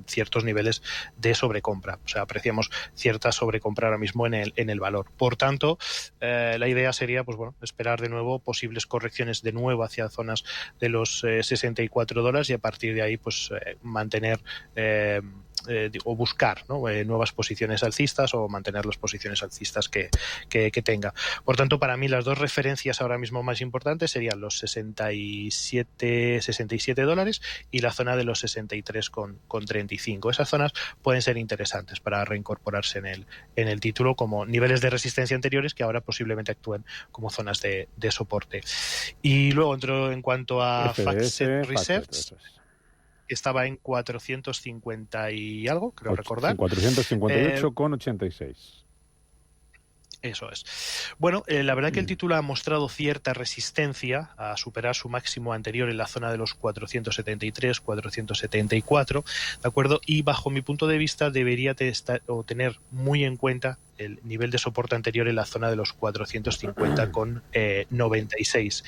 [SPEAKER 21] ciertos niveles de sobrecompra, o sea, apreciamos cierta sobrecompra ahora mismo en el valor. Por tanto, la idea sería pues bueno, esperar de nuevo posibles correcciones de nuevo hacia zonas de los 64 dólares y a partir de ahí pues mantener o buscar, ¿no? Nuevas posiciones alcistas o mantener las posiciones alcistas que tenga. Por tanto, para mí las dos referencias ahora mismo más importantes serían los 67 dólares y la zona de los 63,35. Esas zonas pueden ser interesantes para reincorporarse en el título como niveles de resistencia anteriores que ahora posiblemente actúen como zonas de soporte. Y luego entro en cuanto a FactSet Research, que estaba en 450 y algo, creo recordar.
[SPEAKER 20] 458,86.
[SPEAKER 21] Eso es. Bueno, la verdad que el título ha mostrado cierta resistencia a superar su máximo anterior en la zona de los 473, 474, ¿de acuerdo? Y bajo mi punto de vista debería tener muy en cuenta el nivel de soporte anterior en la zona de los 450,96.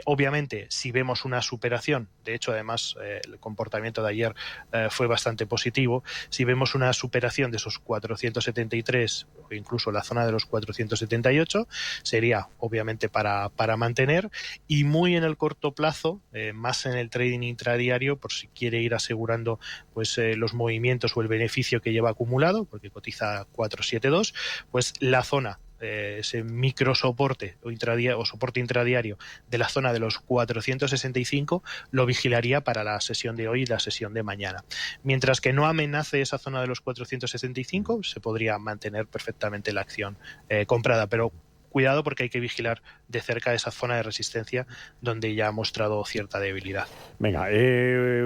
[SPEAKER 21] Obviamente, si vemos una superación, de hecho, además, el comportamiento de ayer fue bastante positivo, si vemos una superación de esos 473 o incluso la zona de los 478, sería obviamente para mantener, y muy en el corto plazo, más en el trading intradiario, por si quiere ir asegurando pues los movimientos o el beneficio que lleva acumulado, porque cotiza 472, pues la zona, ese micro soporte o soporte intradiario de la zona de los 465 lo vigilaría para la sesión de hoy y la sesión de mañana. Mientras que no amenace esa zona de los 465, se podría mantener perfectamente la acción comprada, pero cuidado porque hay que vigilar de cerca esa zona de resistencia donde ya ha mostrado cierta debilidad.
[SPEAKER 20] Venga,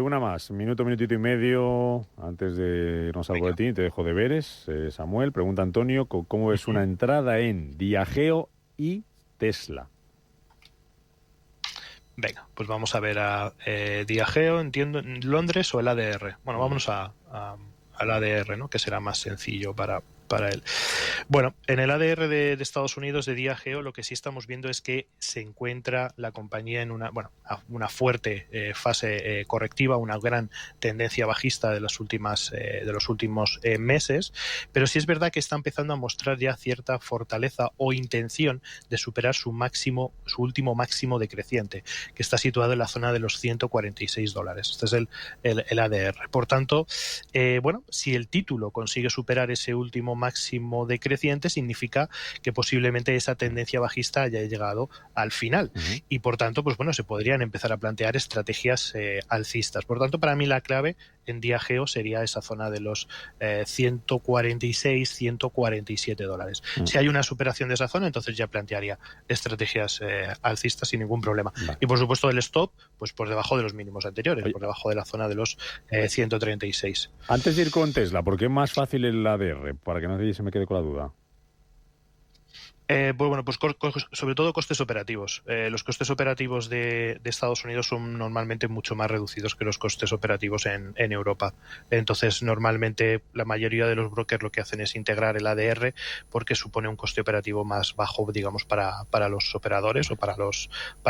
[SPEAKER 20] una más, minutito y medio antes de irnos al boletín. Te dejo deberes. Samuel, pregunta Antonio, ¿cómo es una entrada en Diageo y Tesla?
[SPEAKER 21] Venga, pues vamos a ver a Diageo, entiendo, en Londres o el ADR. Bueno, vámonos al ADR, ¿no? Que será más sencillo para él. Bueno, en el ADR de Estados Unidos de Diageo, lo que sí estamos viendo es que se encuentra la compañía en una fuerte fase correctiva, una gran tendencia bajista de los últimos meses, pero sí es verdad que está empezando a mostrar ya cierta fortaleza o intención de superar su último máximo decreciente, que está situado en la zona de los $146. Este es el ADR. Por tanto, si el título consigue superar ese último máximo decreciente, significa que posiblemente esa tendencia bajista haya llegado al final, y por tanto, pues bueno, se podrían empezar a plantear estrategias alcistas. Por tanto, para mí la clave en Diageo sería esa zona de los $146-147. Si hay una superación de esa zona, entonces ya plantearía estrategias alcistas sin ningún problema. Y por supuesto el stop, pues por debajo de los mínimos anteriores, por debajo de la zona de los 136.
[SPEAKER 20] Antes de ir con Tesla, ¿por qué es más fácil el ADR? Para que nadie se me quede con la duda.
[SPEAKER 21] Pues sobre todo costes operativos. Los costes operativos de Estados Unidos son normalmente mucho más reducidos que los costes operativos en Europa. Entonces, normalmente la mayoría de los brokers lo que hacen es integrar el ADR porque supone un coste operativo más bajo, digamos, para los operadores o para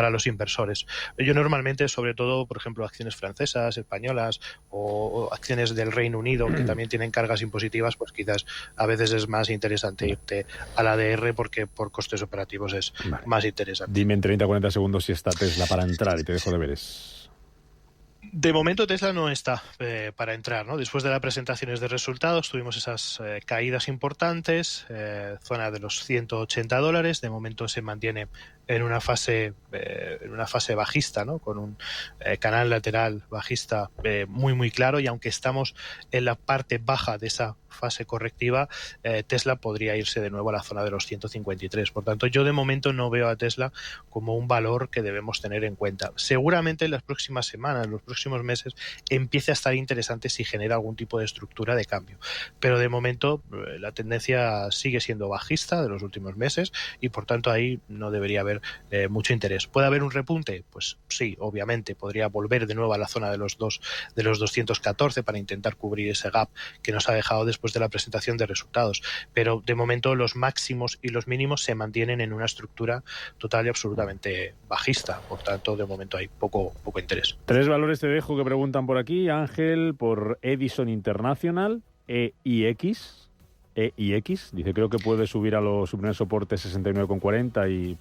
[SPEAKER 21] los inversores. Yo normalmente, sobre todo, por ejemplo, acciones francesas, españolas o acciones del Reino Unido que también tienen cargas impositivas, pues quizás a veces es más interesante irte al ADR porque por costes operativos es más interesante.
[SPEAKER 20] Dime en 30-40 segundos si está Tesla para entrar y te dejo deberes.
[SPEAKER 21] De momento Tesla no está para entrar, ¿no? Después de las presentaciones de resultados tuvimos esas caídas importantes, zona de los $180. De momento se mantiene en una fase bajista, ¿no? Con un canal lateral bajista muy claro, y aunque estamos en la parte baja de esa fase correctiva, Tesla podría irse de nuevo a la zona de los 153. Por tanto, yo de momento no veo a Tesla como un valor que debemos tener en cuenta. Seguramente en las próximas semanas, en los próximos meses, empiece a estar interesante si genera algún tipo de estructura de cambio. Pero de momento la tendencia sigue siendo bajista de los últimos meses y por tanto ahí no debería haber mucho interés. ¿Puede haber un repunte? Pues sí, obviamente. Podría volver de nuevo a la zona de los 214 para intentar cubrir ese gap que nos ha dejado después de la presentación de resultados. Pero de momento los máximos y los mínimos se mantienen en una estructura total y absolutamente bajista. Por tanto, de momento hay poco interés.
[SPEAKER 20] 3 valores te dejo que preguntan por aquí. Ángel, por Edison International, EIX. Dice, creo que puede subir a los primeros soportes 69,40 y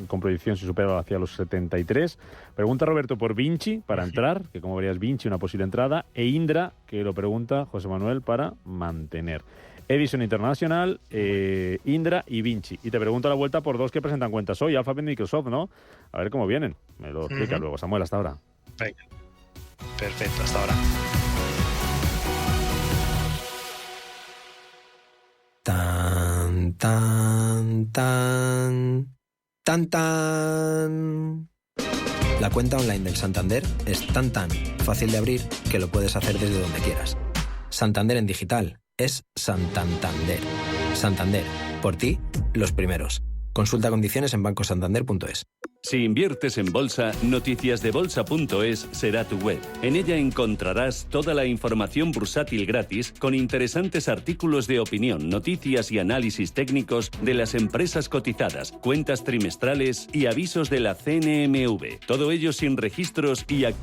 [SPEAKER 20] con proyección se supera hacia los 73. Pregunta Roberto por Vinci para entrar, que como verías Vinci una posible entrada, e Indra, que lo pregunta José Manuel, para mantener. Edison International, Indra y Vinci. Y te pregunto a la vuelta por 2 que presentan cuentas hoy, Alphabet y Microsoft, ¿no? A ver cómo vienen. Me lo explica luego, Samuel, hasta ahora.
[SPEAKER 21] Venga. Perfecto, hasta ahora.
[SPEAKER 8] Tan, tan, tan, tan, tan. La cuenta online del Santander es tan fácil de abrir que lo puedes hacer desde donde quieras. Santander en digital es Santander. Santander, por ti, los primeros. Consulta condiciones en bancosantander.es.
[SPEAKER 1] Si inviertes en bolsa, noticiasdebolsa.es será tu web. En ella encontrarás toda la información bursátil gratis con interesantes artículos de opinión, noticias y análisis técnicos de las empresas cotizadas, cuentas trimestrales y avisos de la CNMV. Todo ello sin registros y actualizaciones.